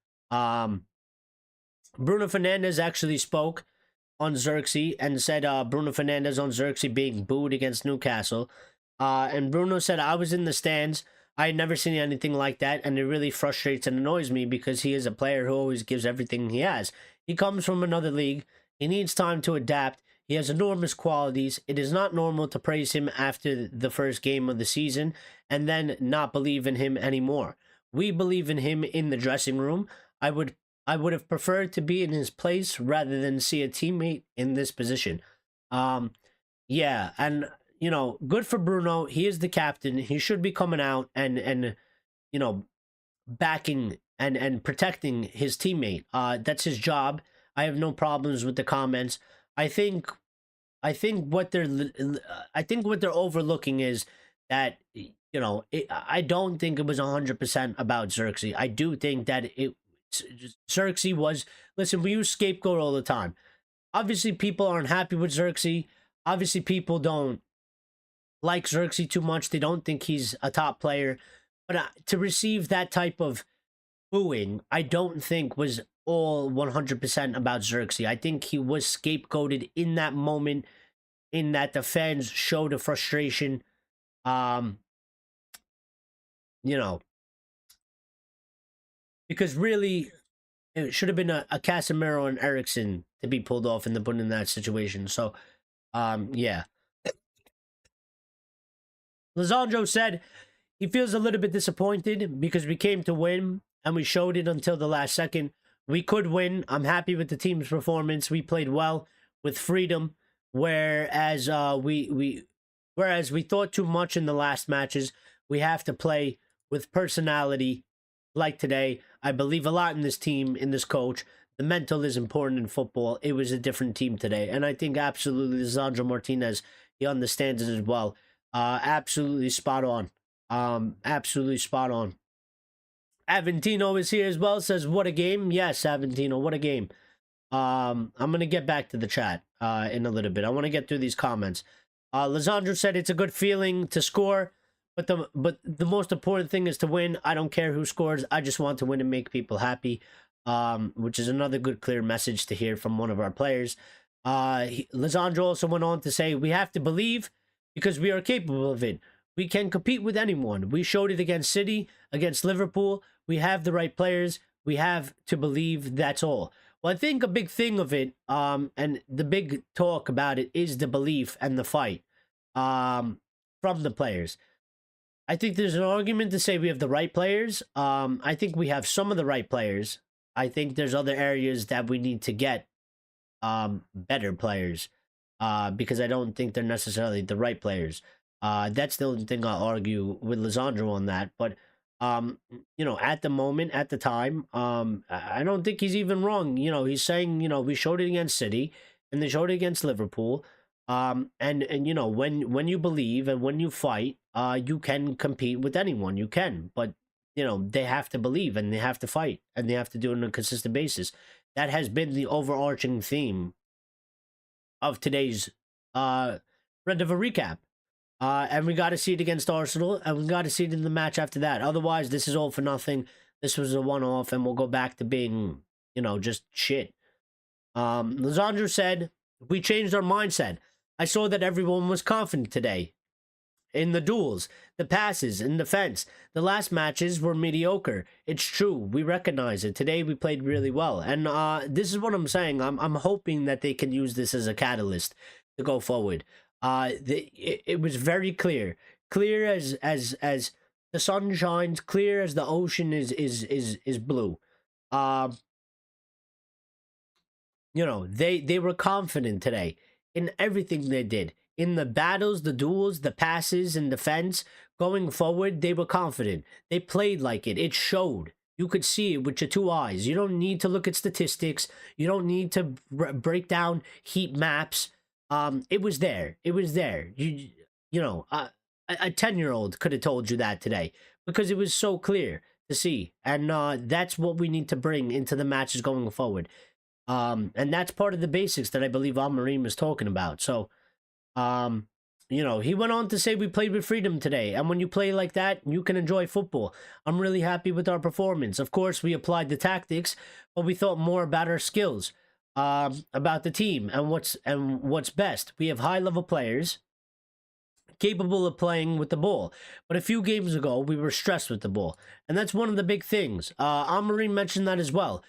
Bruno Fernandes actually spoke on Xerxes and said Bruno Fernandes on Xerxes being booed against Newcastle. And Bruno said, I was in the stands. I had never seen anything like that, and it really frustrates and annoys me, because he is a player who always gives everything he has. He comes from another league. He needs time to adapt. He has enormous qualities. It is not normal to praise him after the first game of the season and then not believe in him anymore. We believe in him in the dressing room. I would have preferred to be in his place rather than see a teammate in this position. Yeah, and good for Bruno. He is the captain. He should be coming out and backing and protecting his teammate. That's his job. I have no problems with the comments. I think what they're overlooking is that I don't think it was 100% about Xerxes. I do think that Xerxes was, listen, we use scapegoat all the time. Obviously, people aren't happy with Xerxes. Obviously, people don't like Xerxes too much. They don't think he's a top player. But to receive that type of booing, I don't think was all 100% about Xerxes. I think he was scapegoated in that moment, in that the fans showed a frustration. Because really, it should have been a Casemiro and Eriksen to be pulled off and put in that situation. So, yeah. Lisandro said he feels a little bit disappointed because we came to win and we showed it until the last second. We could win. I'm happy with the team's performance. We played well with freedom, whereas we thought too much in the last matches. We have to play with personality like today. I believe a lot in this team, in this coach. The mental is important in football. It was a different team today. And I think absolutely Lisandro Martinez, he understands it as well. Absolutely spot on. Absolutely spot on. Aventino is here as well. Says, what a game. Yes, Aventino, what a game. I'm going to get back to the chat in a little bit. I want to get through these comments. Lisandro said it's a good feeling to score, but the most important thing is to win. I don't care who scores. I just want to win and make people happy, which is another good, clear message to hear from one of our players. Lisandro also went on to say, we have to believe because we are capable of it. We can compete with anyone. We showed it against City, against Liverpool. We have the right players. We have to believe, that's all. Well, I think a big thing of it, and the big talk about it, is the belief and the fight from the players. I think there's an argument to say we have the right players. I think we have some of the right players. I think there's other areas that we need to get better players because I don't think they're necessarily the right players. That's the only thing I'll argue with Lisandro on that. But, at the moment, at the time, I don't think he's even wrong. He's saying, we showed it against City and they showed it against Liverpool. And when you believe and when you fight, you can compete with anyone. You can, but they have to believe and they have to fight and they have to do it on a consistent basis. That has been the overarching theme of today's Red Devil recap. And we got to see it against Arsenal, and we got to see it in the match after that. Otherwise, this is all for nothing. This was a one-off, and we'll go back to being, just shit. Lisandro said, we changed our mindset. I saw that everyone was confident today. in the duels, the passes, in defense. The last matches were mediocre. It's true. We recognize it. Today we played really well. And this is what I'm saying. I'm hoping that they can use this as a catalyst to go forward. It was very clear. Clear as the sun shines, clear as the ocean is blue. You know, they were confident today in everything they did. In the battles, the duels, the passes, and defense, going forward, they were confident. They played like it. It showed. You could see it with your two eyes. You don't need to look at statistics. You don't need to break down heat maps. It was there. It was there. You know, a 10-year-old could have told you that today because it was so clear to see. And that's what we need to bring into the matches going forward. And that's part of the basics that I believe Amorim is talking about. So, you know, he went on to say we played with freedom today. And when you play like that, you can enjoy football. I'm really happy with our performance. Of course, we applied the tactics, but we thought more about our skills, about the team and what's best. We have high-level players capable of playing with the ball. But a few games ago, we were stressed with the ball. And that's one of the big things. Amorim mentioned that as well.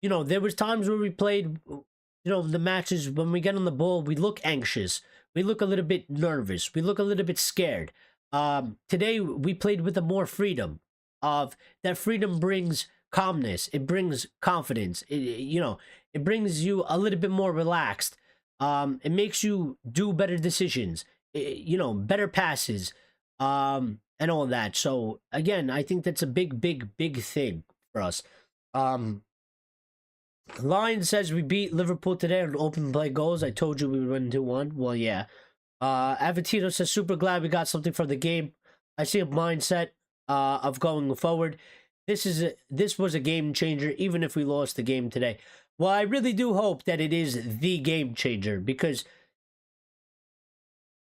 You know, there was times where we played, you know, the matches, when we get on the ball, we look anxious. We look a little bit nervous. We look a little bit scared. Today, we played with a more freedom. That freedom brings calmness. It brings confidence. You know, it brings you a little bit more relaxed. It makes you do better decisions. You know, better passes. And all that. So, again, I think that's a big thing for us. Lion says we beat Liverpool today on open play goals. I told you we would win 2-1. Well, yeah. Avatino says super glad we got something from the game. I see a mindset of going forward. This was a game changer, even if we lost the game today. Well, I really do hope that it is the game changer because,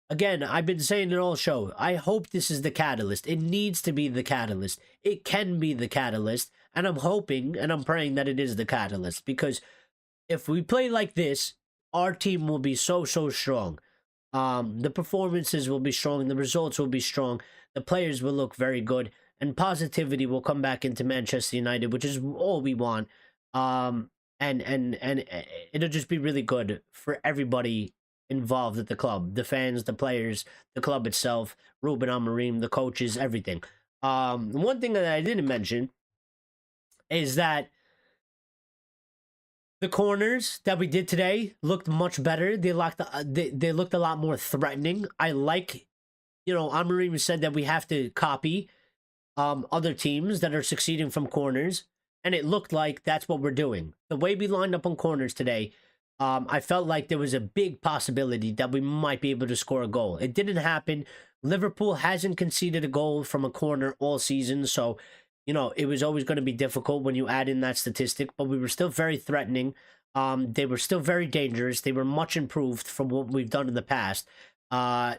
again, I've been saying it all show. I hope this is the catalyst. It needs to be the catalyst. It can be the catalyst. And I'm hoping and I'm praying that it is the catalyst. Because if we play like this, our team will be so strong. The performances will be strong. The results will be strong. The players will look very good. And positivity will come back into Manchester United, which is all we want. And it'll just be really good for everybody involved at the club, the fans, the players, the club itself, Ruben Amorim, the coaches, everything. One thing that I didn't mention is that the corners that we did today looked much better. They looked a lot more threatening. I like, you know, Amorim said that we have to copy other teams that are succeeding from corners, and it looked like that's what we're doing. The way we lined up on corners today, I felt like there was a big possibility that we might be able to score a goal. It didn't happen. Liverpool hasn't conceded a goal from a corner all season, so, you know, it was always going to be difficult when you add in that statistic, but we were still very threatening. They were still very dangerous. They were much improved from what we've done in the past.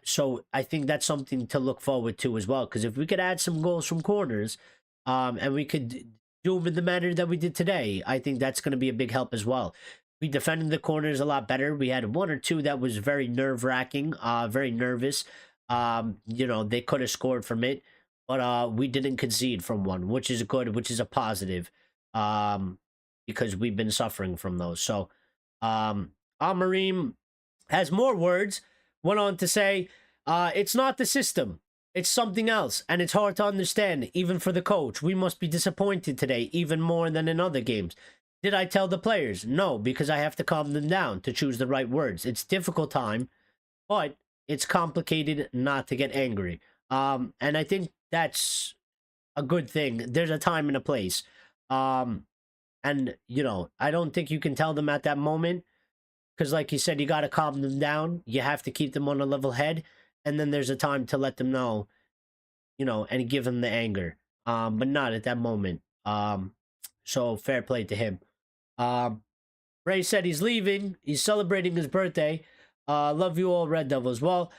So I think that's something to look forward to as well, because if we could add some goals from corners, and we could do them in the manner that we did today, I think that's going to be a big help as well. We defended the corners a lot better. We had one or two that was very nerve-wracking, very nervous. You know, they could have scored from it, but we didn't concede from one, which is good, which is a positive, because we've been suffering from those. So, Amorim has more words, went on to say, it's not the system. It's something else, and it's hard to understand, even for the coach. We must be disappointed today, even more than in other games. Did I tell the players? No, because I have to calm them down to choose the right words. It's difficult time, but it's complicated not to get angry. And I think that's a good thing. There's a time and a place. And, you know, I don't think you can tell them at that moment, because like you said, you got to calm them down. You have to keep them on a level head. And then there's a time to let them know, you know, and give them the anger. But not at that moment. So fair play to him. Ray said he's leaving. He's celebrating his birthday. Love you all, Red Devils. Well,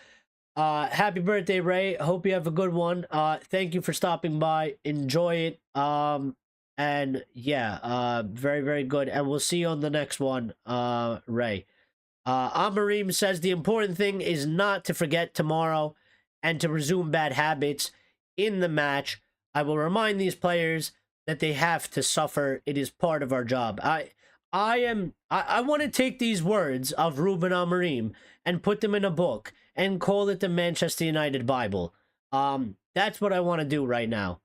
happy birthday, Ray. Hope you have a good one. Thank you for stopping by. Enjoy it. And yeah, very, very good. And we'll see you on the next one, Ray. Amorim says the important thing is not to forget tomorrow and to resume bad habits in the match. I will remind these players that they have to suffer. It is part of our job. I want to take these words of Ruben Amorim and put them in a book and call it the Manchester United Bible. That's what I want to do right now,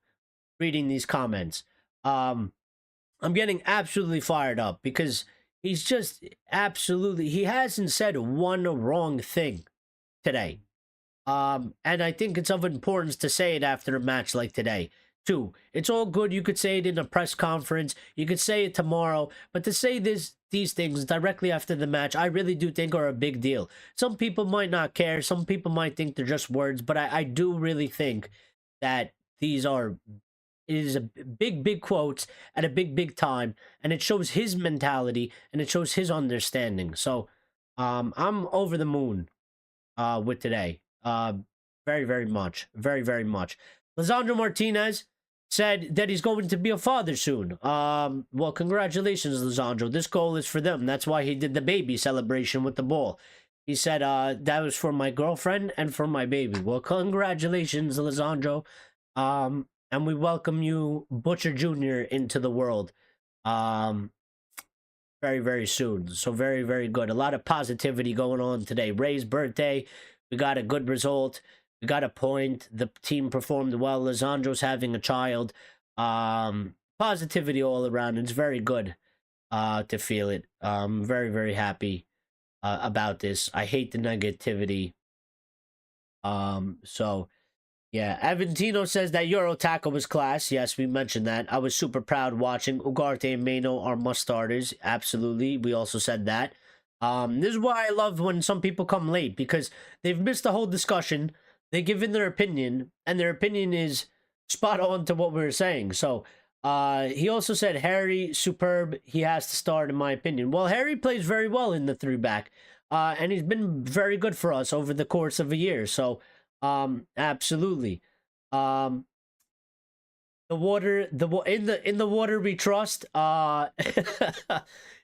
reading these comments. I'm getting absolutely fired up because he's just absolutely, he hasn't said one wrong thing today. And I think it's of importance to say it after a match like today, too. It's all good. You could say it in a press conference. You could say it tomorrow. But to say these things directly after the match, I really do think are a big deal. Some people might not care. Some people might think they're just words. But I do really think that these are... It is a big quotes at a big time. And it shows his mentality. And it shows his understanding. So I'm over the moon with today. Very much. Very much. Lisandro Martinez said that he's going to be a father soon. Well, congratulations, Lisandro. This goal is for them. That's why he did the baby celebration with the ball. He said, that was for my girlfriend and for my baby. Well, congratulations, Lisandro. And we welcome you, Butcher Jr., into the world. Very soon. So very good. A lot of positivity going on today. Ray's birthday. We got a good result. We got a point. The team performed well. Lisandro's having a child. Positivity all around. It's very good to feel it. Very happy about this. I hate the negativity. So, yeah. Aventino says that Euro tackle was class. Yes, we mentioned that. I was super proud watching. Ugarte and Mano are must starters. Absolutely. We also said that. This is why I love when some people come late, because they've missed the whole discussion. They give in their opinion, and their opinion is spot on to what we were saying. So, he also said, Harry, superb. He has to start, in my opinion. Well, Harry plays very well in the 3-back, and he's been very good for us over the course of a year. So, absolutely. The water, in the water we trust.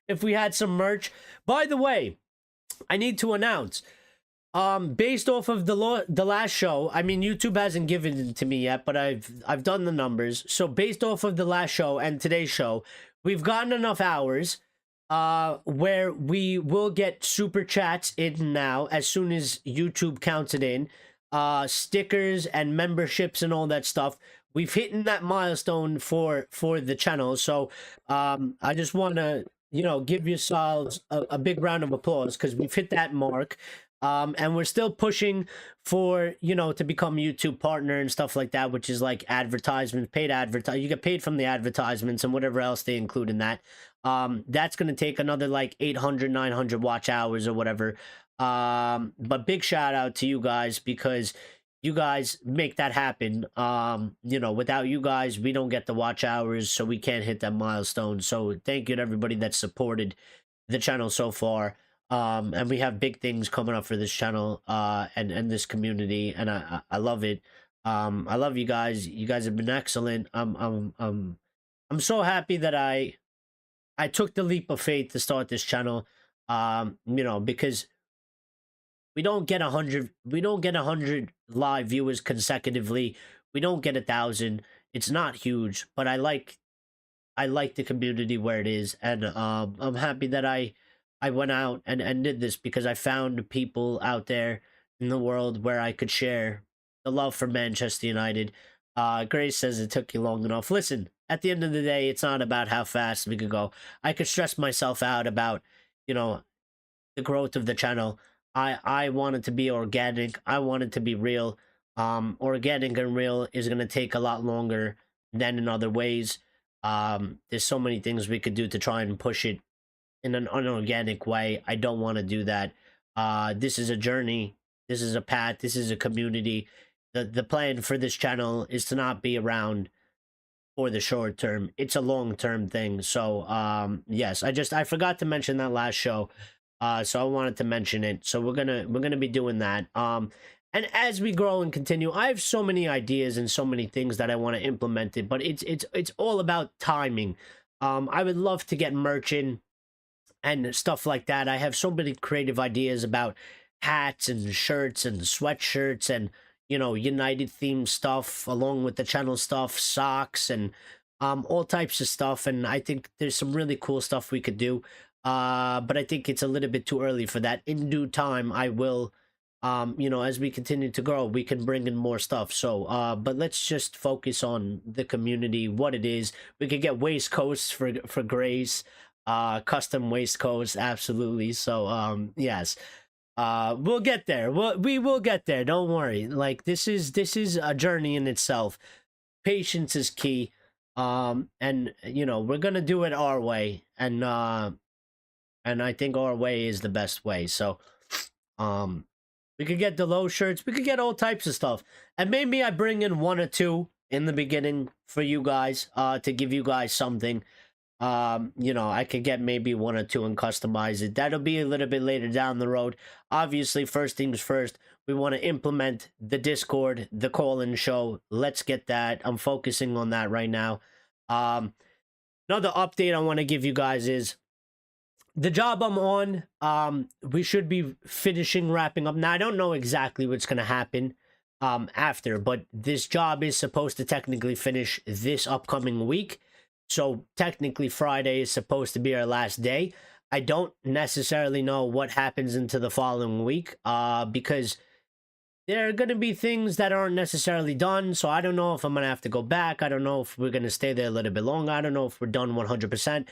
If we had some merch. By the way, I need to announce, based off of the last show, I mean, YouTube hasn't given it to me yet, but I've done the numbers. So based off of the last show and today's show, we've gotten enough hours where we will get super chats in now as soon as YouTube counts it in. Stickers and memberships and all that stuff. We've hit that milestone for the channel. So I just want to, give yourselves a big round of applause, because we've hit that mark. And we're still pushing for, to become YouTube partner and stuff like that, which is like advertisements, paid advertise. You get paid from the advertisements and whatever else they include in that. That's going to take another like 800, 900 watch hours or whatever. But big shout out to you guys, because you guys make that happen. Without you guys, we don't get the watch hours, so we can't hit that milestone. So thank you to everybody that supported the channel so far. And we have big things coming up for this channel, and this community, and I love it. I love you guys. You guys have been excellent. I'm so happy that I took the leap of faith to start this channel. Because we don't get 100 live viewers consecutively. We don't get 1,000. It's not huge, but I like the community where it is, and I'm happy that I went out and did this, because I found people out there in the world where I could share the love for Manchester United. Grace says it took you long enough. Listen, at the end of the day, it's not about how fast we could go. I could stress myself out about, the growth of the channel. I want it to be organic. I want it to be real. Organic and real is going to take a lot longer than in other ways. There's so many things we could do to try and push it in an unorganic way. I don't want to do that. This is a journey. This is a path. This is a community. The plan for this channel is to not be around for the short term. It's a long-term thing. So, yes, I forgot to mention that last show. So I wanted to mention it. So we're gonna be doing that. And as we grow and continue, I have so many ideas and so many things that I want to implement it, but it's all about timing. I would love to get merch in and stuff like that. I have so many creative ideas about hats and shirts and sweatshirts and, you know, United themed stuff along with the channel stuff, socks, and all types of stuff. And I think there's some really cool stuff we could do. But I think it's a little bit too early for that. In due time, I will, you know, as we continue to grow, we can bring in more stuff. So, but let's just focus on the community, what it is. We could get waistcoats for Grace, custom waistcoats, absolutely. So, yes. We'll get there. We will get there. Don't worry. Like this is a journey in itself. Patience is key. And you know, we're gonna do it our way, and I think our way is the best way. So, we could get the low shirts. We could get all types of stuff, and maybe I bring in one or two in the beginning for you guys, to give you guys something. You know, I could get maybe one or two and customize it. That'll be a little bit later down the road. Obviously, first things first, we want to implement the Discord, the call-in show. Let's get that. I'm focusing on that right now. Another update I want to give you guys is the job I'm on. We should be wrapping up. Now, I don't know exactly what's going to happen after, but this job is supposed to technically finish this upcoming week. So technically Friday is supposed to be our last day. I don't necessarily know what happens into the following week, because there are going to be things that aren't necessarily done. So I don't know if I'm going to have to go back. I don't know if we're going to stay there a little bit longer. I don't know if we're done 100%.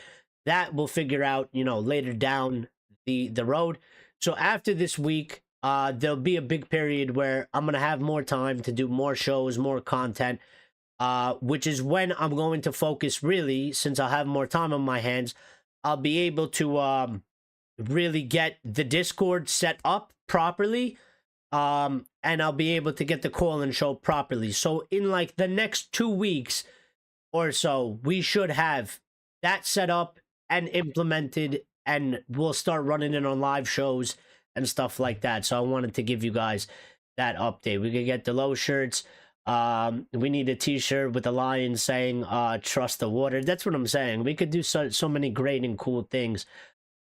That we'll figure out, you know, later down the road. So after this week, there'll be a big period where I'm going to have more time to do more shows, more content. Which is when I'm going to focus really, since I'll have more time on my hands, I'll be able to really get the Discord set up properly, and I'll be able to get the call-in show properly. So in like the next 2 weeks or so, we should have that set up and implemented, and we'll start running it on live shows and stuff like that. So I wanted to give you guys that update. We could get the low shirts. We need a t-shirt with a lion saying trust the water. That's what I'm saying. We could do so many great and cool things.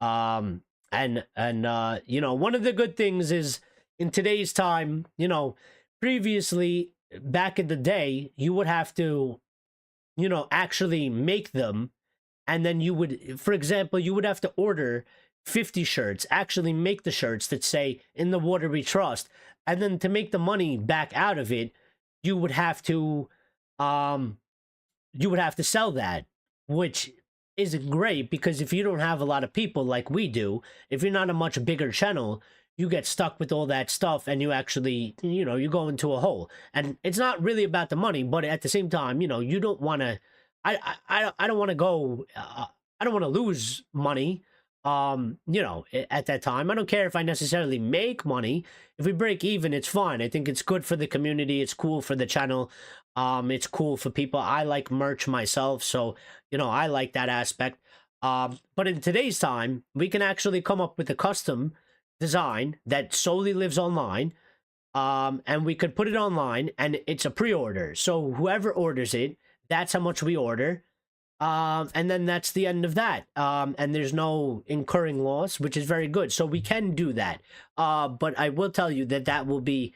And you know, one of the good things is in today's time, you know, previously back in the day, you would have to, you know, actually make them, and then you would, for example, you would have to order 50 shirts, actually make the shirts that say in the water we trust, and then to make the money back out of it, you would have to sell that, which isn't great, because if you don't have a lot of people like we do, if you're not a much bigger channel, you get stuck with all that stuff, and you actually, you know, you go into a hole. And it's not really about the money, but at the same time, you know, you don't want to, I don't want to go, I don't want to lose money. You know, at that time, I don't care if I necessarily make money. If we break even, it's fine. I think it's good for the community. It's cool for the channel. It's cool for people. I like merch myself, so, you know, I like that aspect. But in today's time, we can actually come up with a custom design that solely lives online. And we could put it online, and it's a pre-order. So whoever orders it, that's how much we order. And then that's the end of that. And there's no incurring loss, which is very good. So we can do that. But I will tell you that that will be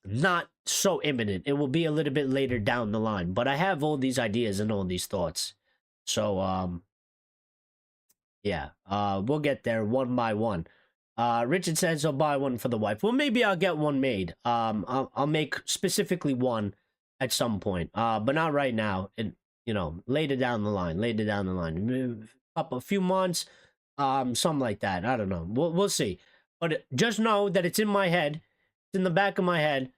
not so imminent. It will be a little bit later down the line. But I have all these ideas and all these thoughts. So, yeah, we'll get there one by one. Richard says I'll buy one for the wife. Well, maybe I'll get one made. I'll make specifically one at some point. But not right now. You know, later down the line, a few months, something like that. I don't know. We'll see. But just know that it's in my head. It's in the back of my head.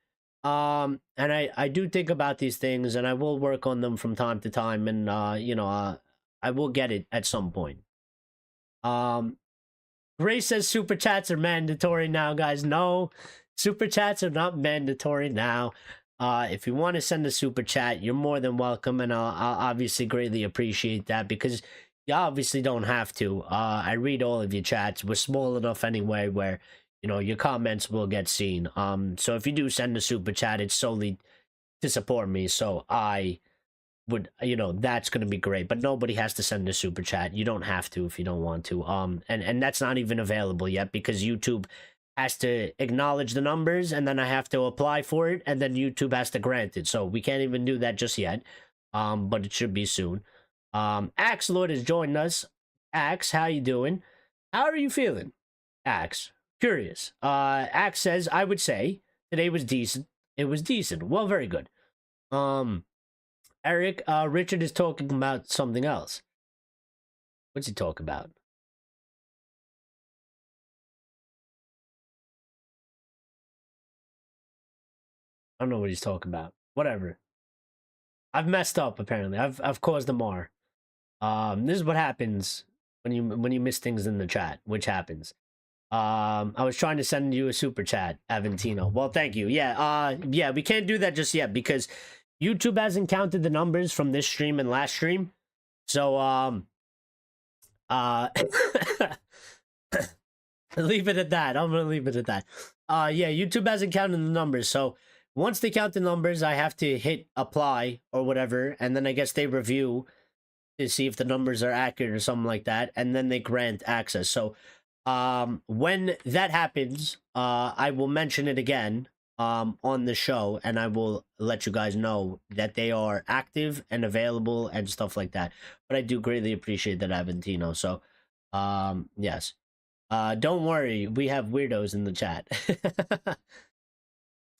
And I do think about these things, and I will work on them from time to time. And, you know, I will get it at some point. Ray says super chats are mandatory now, guys. No, super chats are not mandatory now. If you want to send a super chat, you're more than welcome, and I'll obviously greatly appreciate that, because you obviously don't have to. I read all of your chats. We're small enough anyway where, you know, your comments will get seen. So if you do send a super chat, it's solely to support me. So I would, you know, that's going to be great. But nobody has to send a super chat. You don't have to if you don't want to. And that's not even available yet, because YouTube has to acknowledge the numbers, and then I have to apply for it, and then YouTube has to grant it. So we can't even do that just yet, but it should be soon. Axe Lord has joined us. Axe, how you doing? How are you feeling, Axe? Curious. Axe says, I would say today was decent. It was decent. Well, very good. Eric, Richard is talking about something else. What's he talking about? I don't know what he's talking about. Whatever. I've messed up apparently. I've caused a mar. This is what happens when you miss things in the chat, which happens. I was trying to send you a super chat, Aventino. Well, thank you. Yeah, yeah, we can't do that just yet because YouTube hasn't counted the numbers from this stream and last stream. So leave it at that. I'm gonna leave it at that. Yeah, YouTube hasn't counted the numbers, so once they count the numbers, I have to hit apply or whatever, and then I guess they review to see if the numbers are accurate or something like that, and then they grant access. So when that happens, I will mention it again on the show, and I will let you guys know that they are active and available and stuff like that. But I do greatly appreciate that, Aventino. So yes. Don't worry, we have weirdos in the chat.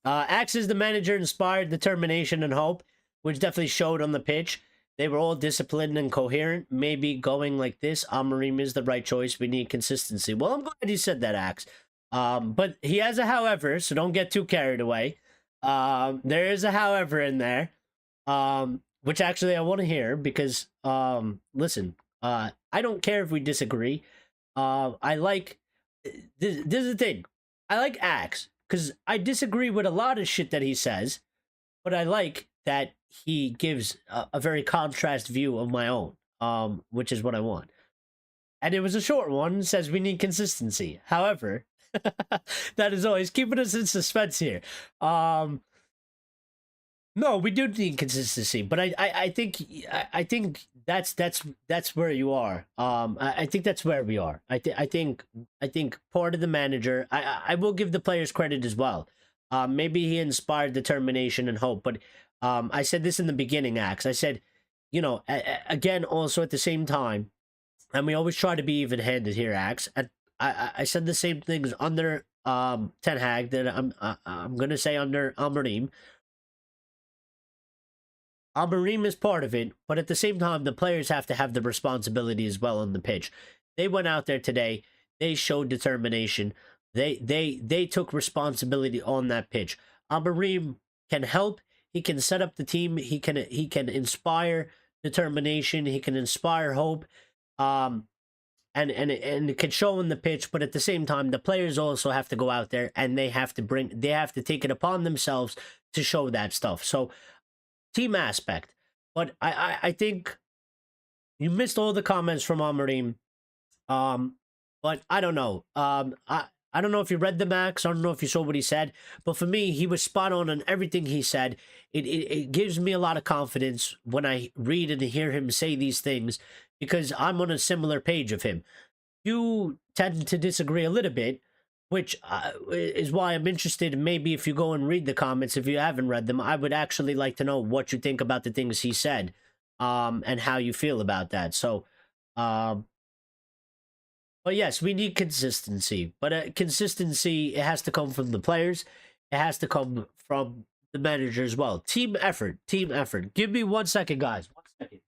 Axe is the manager, inspired determination and hope, which definitely showed on the pitch. They were all disciplined and coherent. Maybe going like this, Amorim is the right choice. We need consistency. Well, I'm glad you said that, Axe. But he has a however, so don't get too carried away. There is a however in there, which actually I want to hear because, listen, I don't care if we disagree. I like, this is the thing. I like Axe because I disagree with a lot of shit that he says, but I like that he gives a very contrast view of my own, which is what I want. And it was a short one. It says we need consistency. However, that is always keeping us in suspense here. No, we do need consistency, but I think that's where you are. I think that's where we are. I think part of the manager. I will give the players credit as well. Maybe he inspired determination and hope, but I said this in the beginning, Axe. I said, you know, again, also at the same time, and we always try to be even-handed here, Axe. And I said the same things under Ten Hag that I'm gonna say under Amorim. Amorim is part of it, but at the same time, the players have to have the responsibility as well on the pitch. They went out there today. They showed determination. They took responsibility on that pitch. Amorim can help. He can set up the team. He can inspire determination. He can inspire hope. And it can show on the pitch. But at the same time, the players also have to go out there and they have to take it upon themselves to show that stuff. So, team aspect. But I think you missed all the comments from Amorim. But I don't know. I don't know if you read the Max. I don't know if you saw what he said. But for me, he was spot on everything he said. It gives me a lot of confidence when I read and hear him say these things because I'm on a similar page of him. You tend to disagree a little bit, which is why I'm interested. Maybe if you go and read the comments, if you haven't read them, I would actually like to know what you think about the things he said and how you feel about that. So, but yes, we need consistency. But consistency, it has to come from the players. It has to come from the manager as well. Team effort. Team effort. Give me 1 second, guys. 1 second.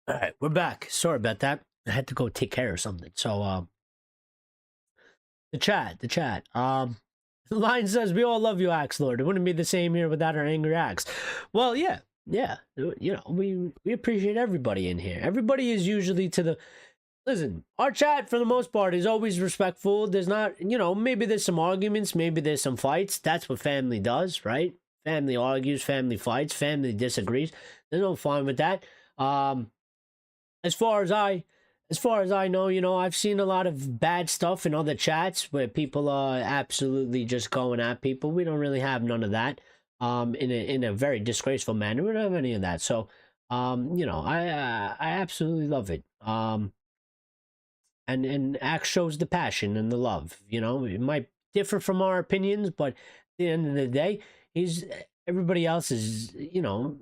All right, we're back. Sorry about that. I had to go take care of something. So, the chat. Lion says, we all love you, Axe Lord. It wouldn't be the same here without our angry Axe. Well, yeah. You know, we appreciate everybody in here. Everybody is usually to the... listen, our chat for the most part is always respectful. There's not, maybe there's some arguments, maybe there's some fights. That's what family does, right? Family argues, family fights, family disagrees. There's no fine with that. As far as I know, I've seen a lot of bad stuff in other chats where people are absolutely just going at people. We don't really have none of that. In a very disgraceful manner. We don't have any of that. So, I absolutely love it. And Axe shows the passion and the love. It might differ from our opinions, but at the end of the day, everybody else is,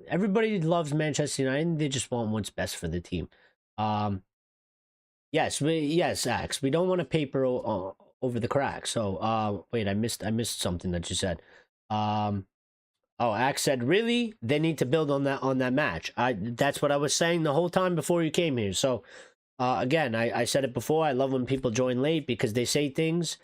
everybody loves Manchester United, and they just want what's best for the team. Yes, Axe, we don't want to paper over the cracks. So, wait, I missed something that you said. Axe said, really? They need to build on that match. That's what I was saying the whole time before you came here. So, again, I said it before. I love when people join late because they say things.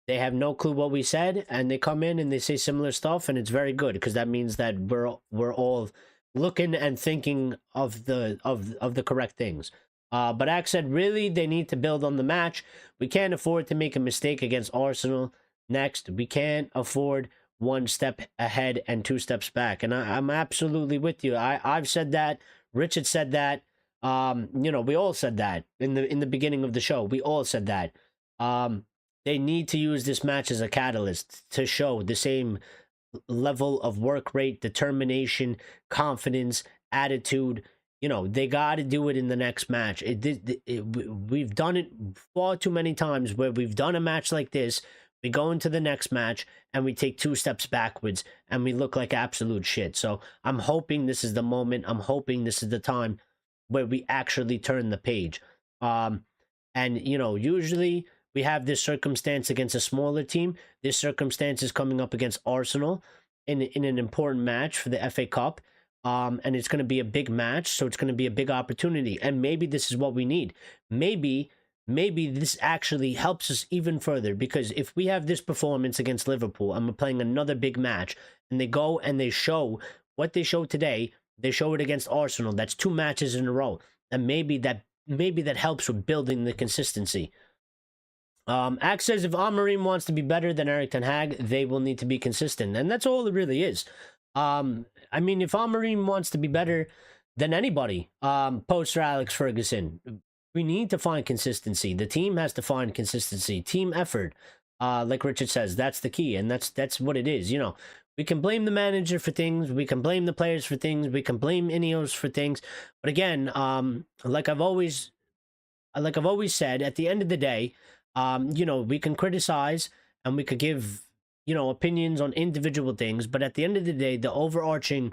They have no clue what we said, and they come in and they say similar stuff, and it's very good because that means that we're all looking and thinking of the correct things. But Axe said, really, they need to build on the match. We can't afford to make a mistake against Arsenal next. We can't afford one step ahead and two steps back. And I'm absolutely with you. I've said that. Richard said that. We all said that in the beginning of the show. We all said that. They need to use this match as a catalyst to show the same level of work rate, determination, confidence, attitude. They got to do it in the next match. We've done it far too many times where we've done a match like this. We go into the next match and we take two steps backwards and we look like absolute shit. So I'm hoping this is the moment. I'm hoping this is the time where we actually turn the page. Usually we have this circumstance against a smaller team. This circumstance is coming up against Arsenal in an important match for the FA Cup. And it's going to be a big match, so it's going to be a big opportunity. And maybe this is what we need. Maybe this actually helps us even further, because if we have this performance against Liverpool and we're playing another big match, and they go and they show what they showed today, they show it against Arsenal. That's 2 matches in a row. And maybe that helps with building the consistency. Axe says if Amorim wants to be better than Erik ten Hag, they will need to be consistent. And that's all it really is. If Amorim wants to be better than anybody, post Alex Ferguson, we need to find consistency. The team has to find consistency, team effort. Like Richard says, that's the key, and that's what it is. We can blame the manager for things, we can blame the players for things, we can blame Ineos for things. But again, like I've always said, at the end of the day, we can criticize and we could give opinions on individual things, but at the end of the day, the overarching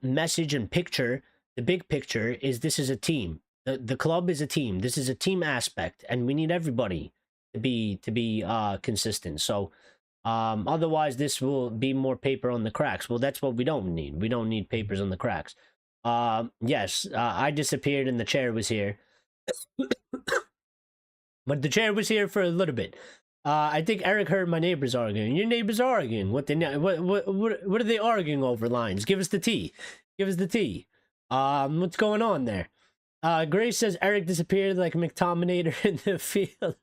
message and picture, the big picture, is this is a team. The club is a team. This is a team aspect, and we need everybody to be consistent. So otherwise, this will be more paper on the cracks. Well, that's what we don't need. We don't need papers on the cracks. Yes, I disappeared and the chair was here. But the chair was here for a little bit. I think Eric heard my neighbors arguing. Your neighbors are arguing. What are they arguing over? Lines? Give us the tea. Give us the tea. What's going on there? Grace says Eric disappeared like a McTominator in the field.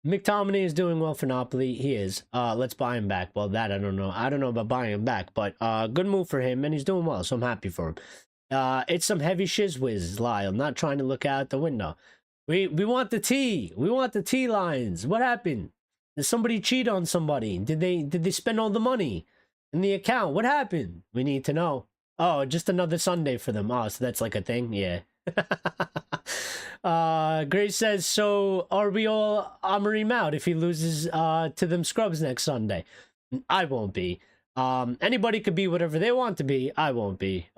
McTominay is doing well for Napoli. He is. Let's buy him back. Well, that I don't know. I don't know about buying him back, but good move for him, and he's doing well, so I'm happy for him. It's some heavy shiz whiz, Lyle. Not trying to look out the window. We want the tea. We want the tea lines. What happened? Did somebody cheat on somebody? Did they spend all the money in the account? What happened? We need to know. Oh, just another Sunday for them. Oh, so that's like a thing? Yeah. Grace says, so are we all Amorim out if he loses to them scrubs next Sunday? I won't be. Anybody could be whatever they want to be. I won't be.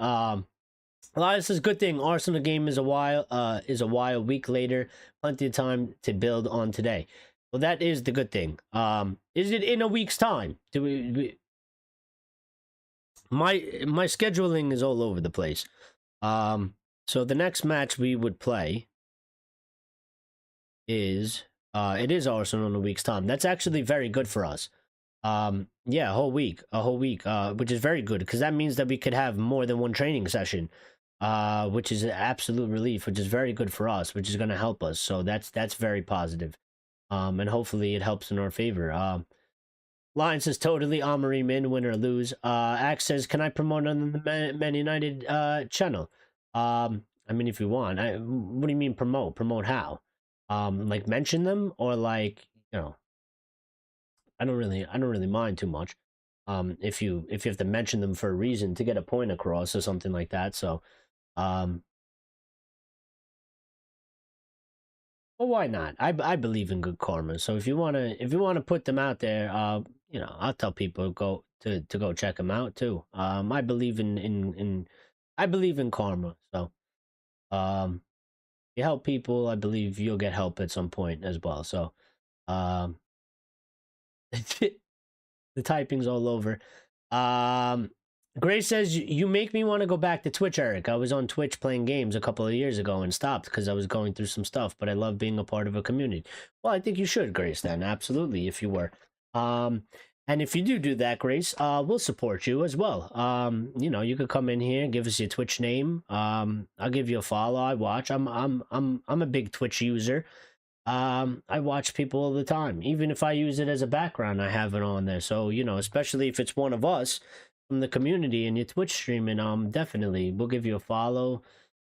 Elias says, good thing Arsenal game is a while week later, plenty of time to build on today. Well, that is the good thing. Is it in a week's time? My scheduling is all over the place. So the next match we would play is it is Arsenal in a week's time. That's actually very good for us. Yeah, a whole week, which is very good because that means that we could have more than one training session. which is an absolute relief, which is very good for us, which is going to help us. So that's very positive. And hopefully it helps in our favor. Lion says totally Amorim in, win or lose. Axe says, can I promote on the Man United channel? I mean, if you want. What do you mean promote? Promote how? Like mention them, or like, you know, I don't really mind too much. If you have to mention them for a reason to get a point across or something like that. So, well, why not? I believe in good karma. So if you wanna put them out there, you know, I'll tell people to go check them out too. I believe in I believe in karma. So you help people, I believe you'll get help at some point as well. So um, the typing's all over. Grace says, you make me want to go back to Twitch, Eric. I was on Twitch playing games a couple of years ago and stopped because I was going through some stuff, but I love being a part of a community. Well, I think you should, Grace, then. Absolutely, if you were. And if you do that, Grace, we'll support you as well. You know, you could come in here, give us your Twitch name. I'll give you a follow. I watch. I'm a big Twitch user. I watch people all the time. Even if I use it as a background, I have it on there. So, you know, especially if it's one of us from the community and you're Twitch streaming, definitely we'll give you a follow.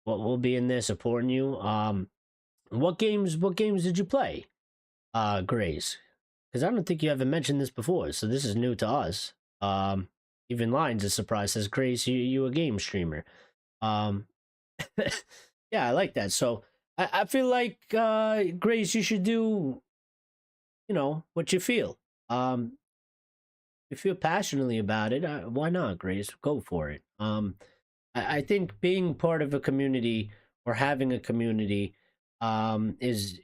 We'll be in there supporting you. What games did you play? Grace? Because I don't think you ever mentioned this before, so this is new to us. Even Lines is surprised, says, Grace, you a game streamer. Yeah, I like that. So I feel like, Grace, you should do, you know, what you feel. You feel passionately about it, why not, Grace? Go for it. I think being part of a community or having a community is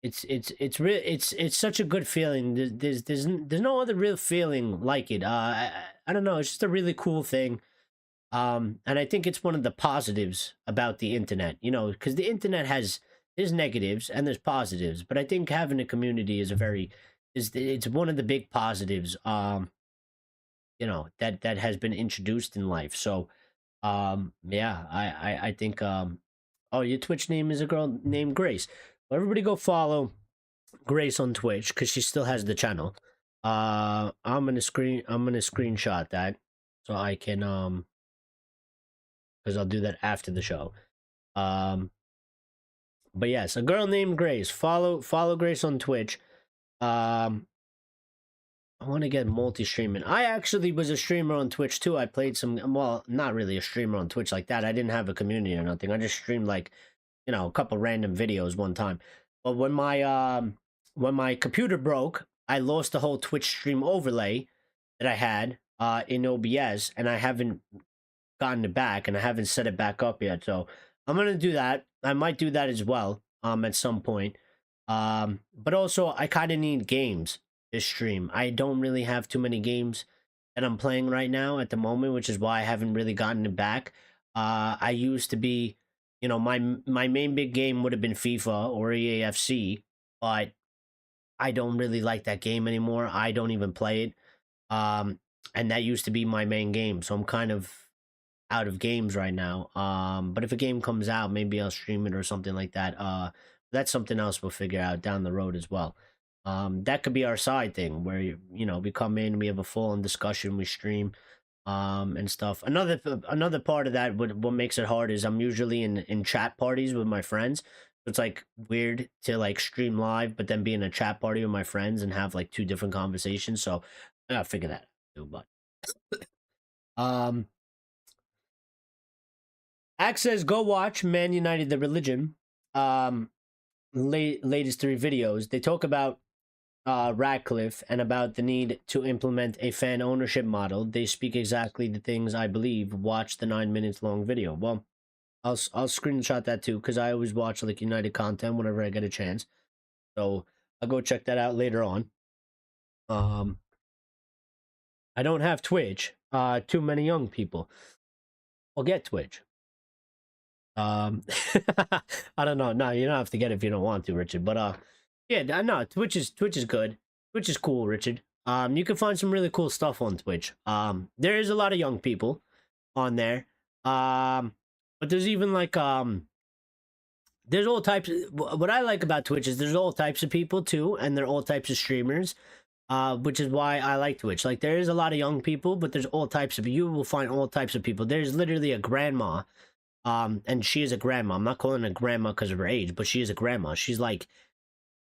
it's such a good feeling. There's no other real feeling like it. I don't know. It's just a really cool thing. And I think it's one of the positives about the internet, you know, because the internet there's negatives and there's positives, but I think having a community is it's one of the big positives, you know, that has been introduced in life. So, yeah, I think, oh, your Twitch name is a girl named Grace. Well, everybody go follow Grace on Twitch because she still has the channel. I'm gonna screenshot that so I can, because I'll do that after the show. But yes, a girl named Grace. Follow Grace on Twitch. I want to get multi-streaming. I actually was a streamer on Twitch too. I played some, well, not really a streamer on Twitch like that. I didn't have a community or nothing. I just streamed like, you know, a couple random videos one time. But when my computer broke, I lost the whole Twitch stream overlay that I had in OBS, and I haven't gotten it back, and I haven't set it back up yet. So I'm gonna do that. I might do that as well at some point. But also I kind of need games this stream. I don't really have too many games that I'm playing right now at the moment, which is why I haven't really gotten it back. I used to be, you know, my main big game would have been FIFA or EAFC, but I don't really like that game anymore. I don't even play it. And that used to be my main game, so I'm kind of out of games right now. But if a game comes out, maybe I'll stream it or something like that. That's something else we'll figure out down the road as well. That could be our side thing where, you know, we come in, we have a full-on discussion, we stream, and stuff. Another part of that, what makes it hard is I'm usually in chat parties with my friends. So it's like weird to like stream live, but then be in a chat party with my friends and have like two different conversations. So I gotta figure that out too. But Axe says, go watch Man United the Religion. Latest 3 videos. They talk about Radcliffe and about the need to implement a fan ownership model. They speak exactly the things I believe. Watch the 9 minutes long video. Well, I'll screenshot that too, because I always watch like United content whenever I get a chance. So I'll go check that out later on. I don't have Twitch. Too many young people. I'll get Twitch. I don't know. No, you don't have to get it if you don't want to, Richard. But yeah, no, Twitch is good. Twitch is cool, Richard. You can find some really cool stuff on Twitch. There is a lot of young people on there. But there's even like there's all types. What I like about Twitch is there's all types of people too, and they're all types of streamers. Which is why I like Twitch. Like there is a lot of young people, but there's all types of. You will find all types of people. There's literally a grandma, and she is a grandma. I'm not calling her grandma because of her age, but she is a grandma. She's like,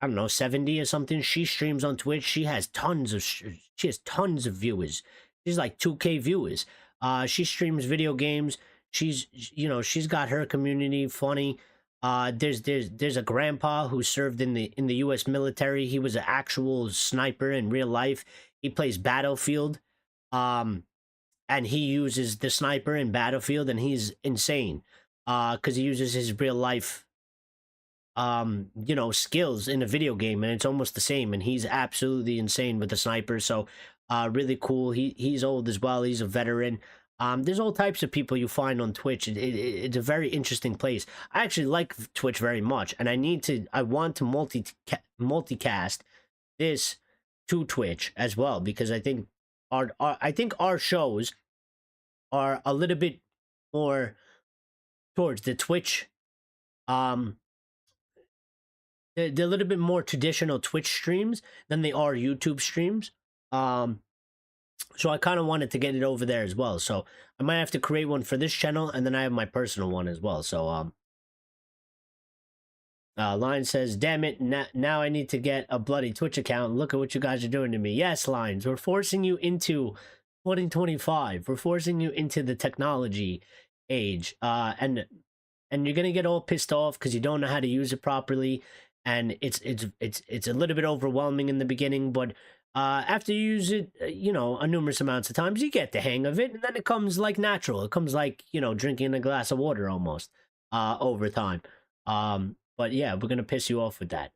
I don't know, 70 or something. She streams on Twitch. She has tons of viewers. She's like 2K viewers. She streams video games. She's got her community funny. There's a grandpa who served in the U.S. military. He was an actual sniper in real life. He plays Battlefield, and he uses the sniper in Battlefield, and he's insane, because he uses his real life skills in a video game, and it's almost the same, and he's absolutely insane with the sniper. So really cool. He's old as well. He's a veteran. There's all types of people you find on Twitch. It's a very interesting place. I actually like Twitch very much, and I want to multicast this to Twitch as well, because I think our shows are a little bit more towards the Twitch. They're a little bit more traditional Twitch streams than they are YouTube streams. So I kind of wanted to get it over there as well. So I might have to create one for this channel, and then I have my personal one as well. So Lion says, damn it, now I need to get a bloody Twitch account. Look at what you guys are doing to me. Yes, Lions, we're forcing you into 2025. We're forcing you into the technology age. And you're gonna get all pissed off because you don't know how to use it properly. And it's a little bit overwhelming in the beginning, but after you use it, a numerous amounts of times, you get the hang of it, and then it comes like natural. It comes like, drinking a glass of water almost over time. But yeah, we're gonna piss you off with that.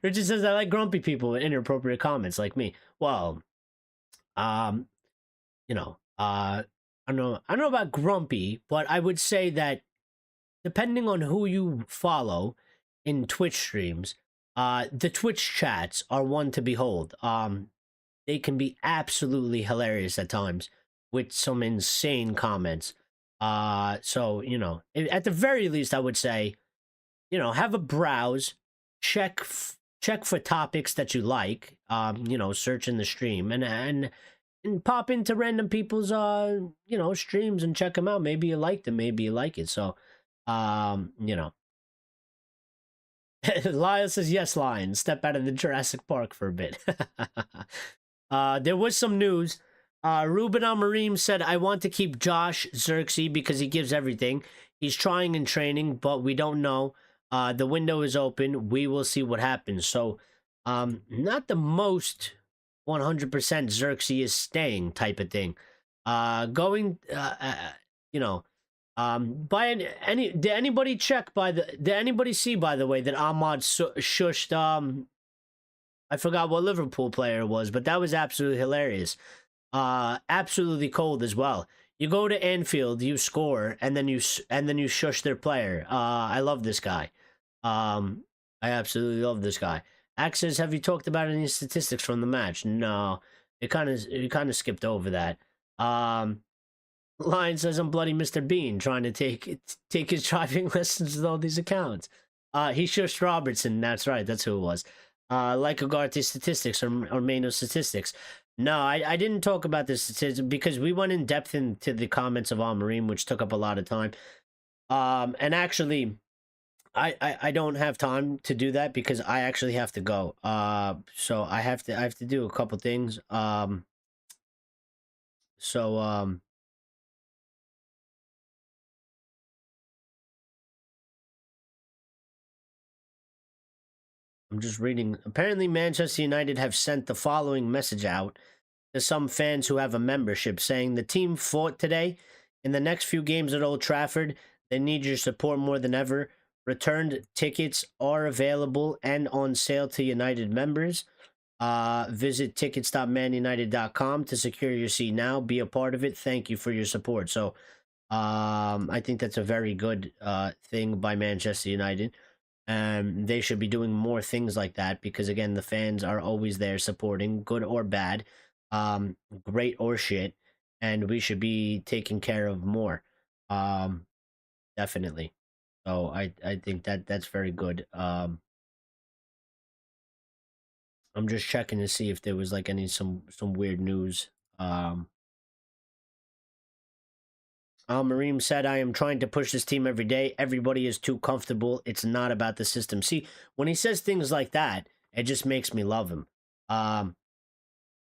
Richard says, I like grumpy people with inappropriate comments like me. Well, I don't know about grumpy, but I would say that depending on who you follow in Twitch streams, the Twitch chats are one to behold. They can be absolutely hilarious at times with some insane comments. So, at the very least, I would say, have a browse, check for topics that you like, search in the stream, and pop into random people's, streams and check them out. Maybe you like them, maybe you like it. So, Lyle says, yes, Lion, step out of the Jurassic Park for a bit. There was some news. Ruben Amorim said, I want to keep Josh Zirkzee because he gives everything. He's trying in training, but we don't know. The window is open. We will see what happens. So, not the most 100% Zirkzee is staying type of thing. Did anybody see, by the way, that Ahmad shushed, I forgot what Liverpool player it was, but that was absolutely hilarious. Absolutely cold as well. You go to Anfield, you score, and then you shush their player. I love this guy. I absolutely love this guy. Axe says, have you talked about any statistics from the match? No, it kind of skipped over that. Lion says, I'm bloody Mr. Bean trying to take his driving lessons with all these accounts. He shushed Robertson. That's right. That's who it was. Like Ugarte statistics or Mano statistics. No, I didn't talk about this statistics because we went in depth into the comments of Amorim, which took up a lot of time. And actually, I don't have time to do that because I actually have to go. So I have to do a couple things. I'm just reading. Apparently, Manchester United have sent the following message out to some fans who have a membership, saying the team fought today. In the next few games at Old Trafford, they need your support more than ever. Returned tickets are available and on sale to United members. Visit tickets.manunited.com to secure your seat now. Be a part of it. Thank you for your support. So, I think that's a very good thing by Manchester United. They should be doing more things like that because, again, the fans are always there supporting, good or bad, great or shit. and we should be taken care of more. Definitely. So I think that's very good. I'm just checking to see if there was like some weird news. Amorim said, I am trying to push this team every day. Everybody is too comfortable. It's not about the system. See, when he says things like that, it just makes me love him.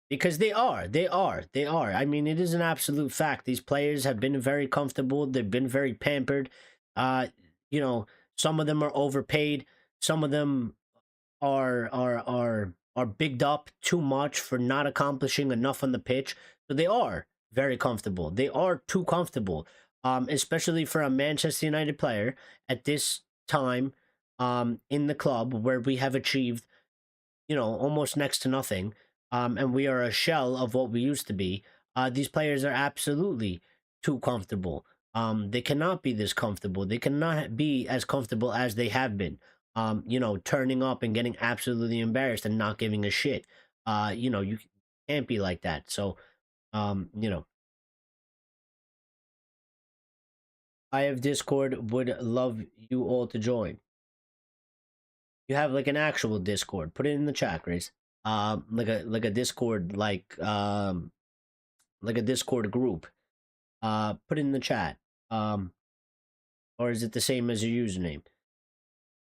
Because they are. I mean, it is an absolute fact. These players have been very comfortable. They've been very pampered. Uh, you know, some of them are overpaid. Some of them are bigged up too much for not accomplishing enough on the pitch. So they are very comfortable. They are too comfortable. Especially for a Manchester United player at this time in the club where we have achieved, almost next to nothing. And we are a shell of what we used to be. These players are absolutely too comfortable. They cannot be this comfortable. They cannot be as comfortable as they have been. Turning up and getting absolutely embarrassed and not giving a shit. You can't be like that. So, I have Discord. Would love you all to join. You have like an actual Discord. Put it in the chat, Grace. Like a Discord, like a Discord group. Put it in the chat. Or is it the same as your username?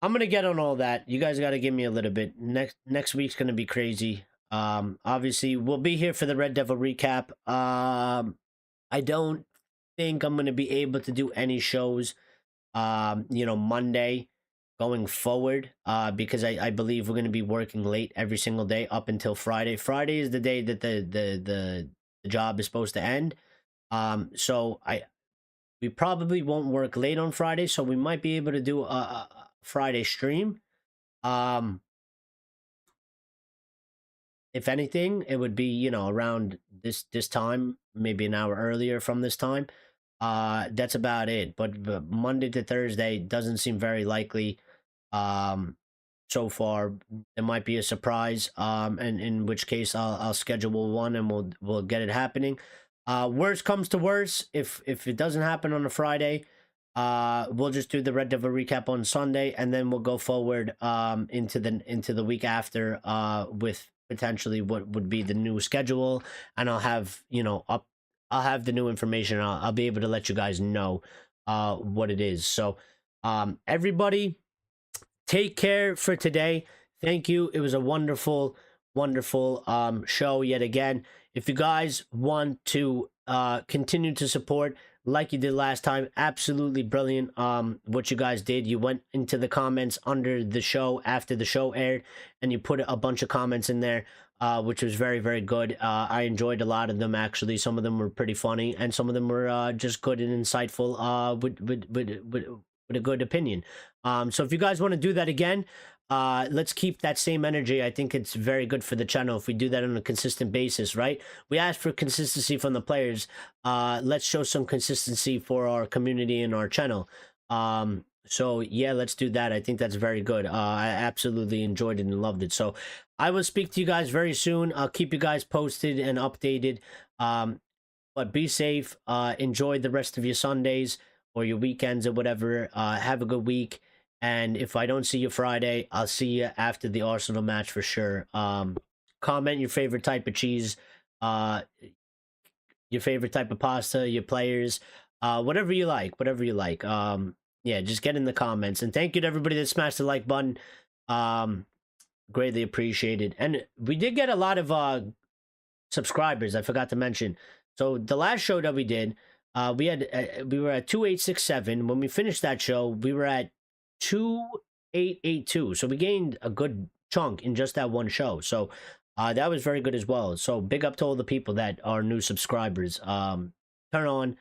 I'm gonna get on all that. You guys gotta give me a little bit. Next week's gonna be crazy. Obviously we'll be here for the Red Devil recap. I don't think I'm gonna be able to do any shows Monday going forward, because I believe we're gonna be working late every single day up until Friday. Friday is the day that the job is supposed to end. So we probably won't work late on Friday, so we might be able to do a Friday stream. If anything, it would be, around this time, maybe an hour earlier from this time. That's about it. But Monday to Thursday doesn't seem very likely. So far, there might be a surprise. And in which case I'll schedule one and we'll get it happening. Worst comes to worst, if it doesn't happen on a Friday, we'll just do the Red Devil recap on Sunday, and then we'll go forward into the week after with potentially what would be the new schedule, and I'll have I'll have the new information. I'll be able to let you guys know what it is. So everybody, take care for today. Thank you. It was a wonderful show yet again. If you guys want to continue to support like you did last time, absolutely brilliant what you guys did. You went into the comments under the show after the show aired, and you put a bunch of comments in there, which was very, very good. I enjoyed a lot of them, actually. Some of them were pretty funny, and some of them were just good and insightful with a good opinion. So if you guys want to do that again, let's keep that same energy. I think it's very good for the channel if we do that on a consistent basis, right? We ask for consistency from the players. Let's show some consistency for our community and our channel. So yeah, let's do that. I think that's very good. I absolutely enjoyed it and loved it. So I will speak to you guys very soon. I'll keep you guys posted and updated. But be safe. Enjoy the rest of your Sundays or your weekends or whatever. Have a good week. And if I don't see you Friday, I'll see you after the Arsenal match for sure. Comment your favorite type of cheese, your favorite type of pasta, your players, whatever you like, yeah, just get in the comments. And thank you to everybody that smashed the like button. Greatly appreciated. And we did get a lot of subscribers, I forgot to mention. So the last show that we did, we were at 2867. When we finished that show, we were at 2882. So we gained a good chunk in just that one show. So that was very good as well. So big up to all the people that are new subscribers. Turn on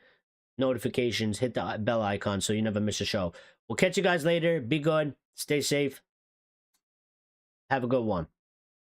notifications, hit the bell icon so you never miss a show. We'll catch you guys later. Be good, stay safe, have a good one.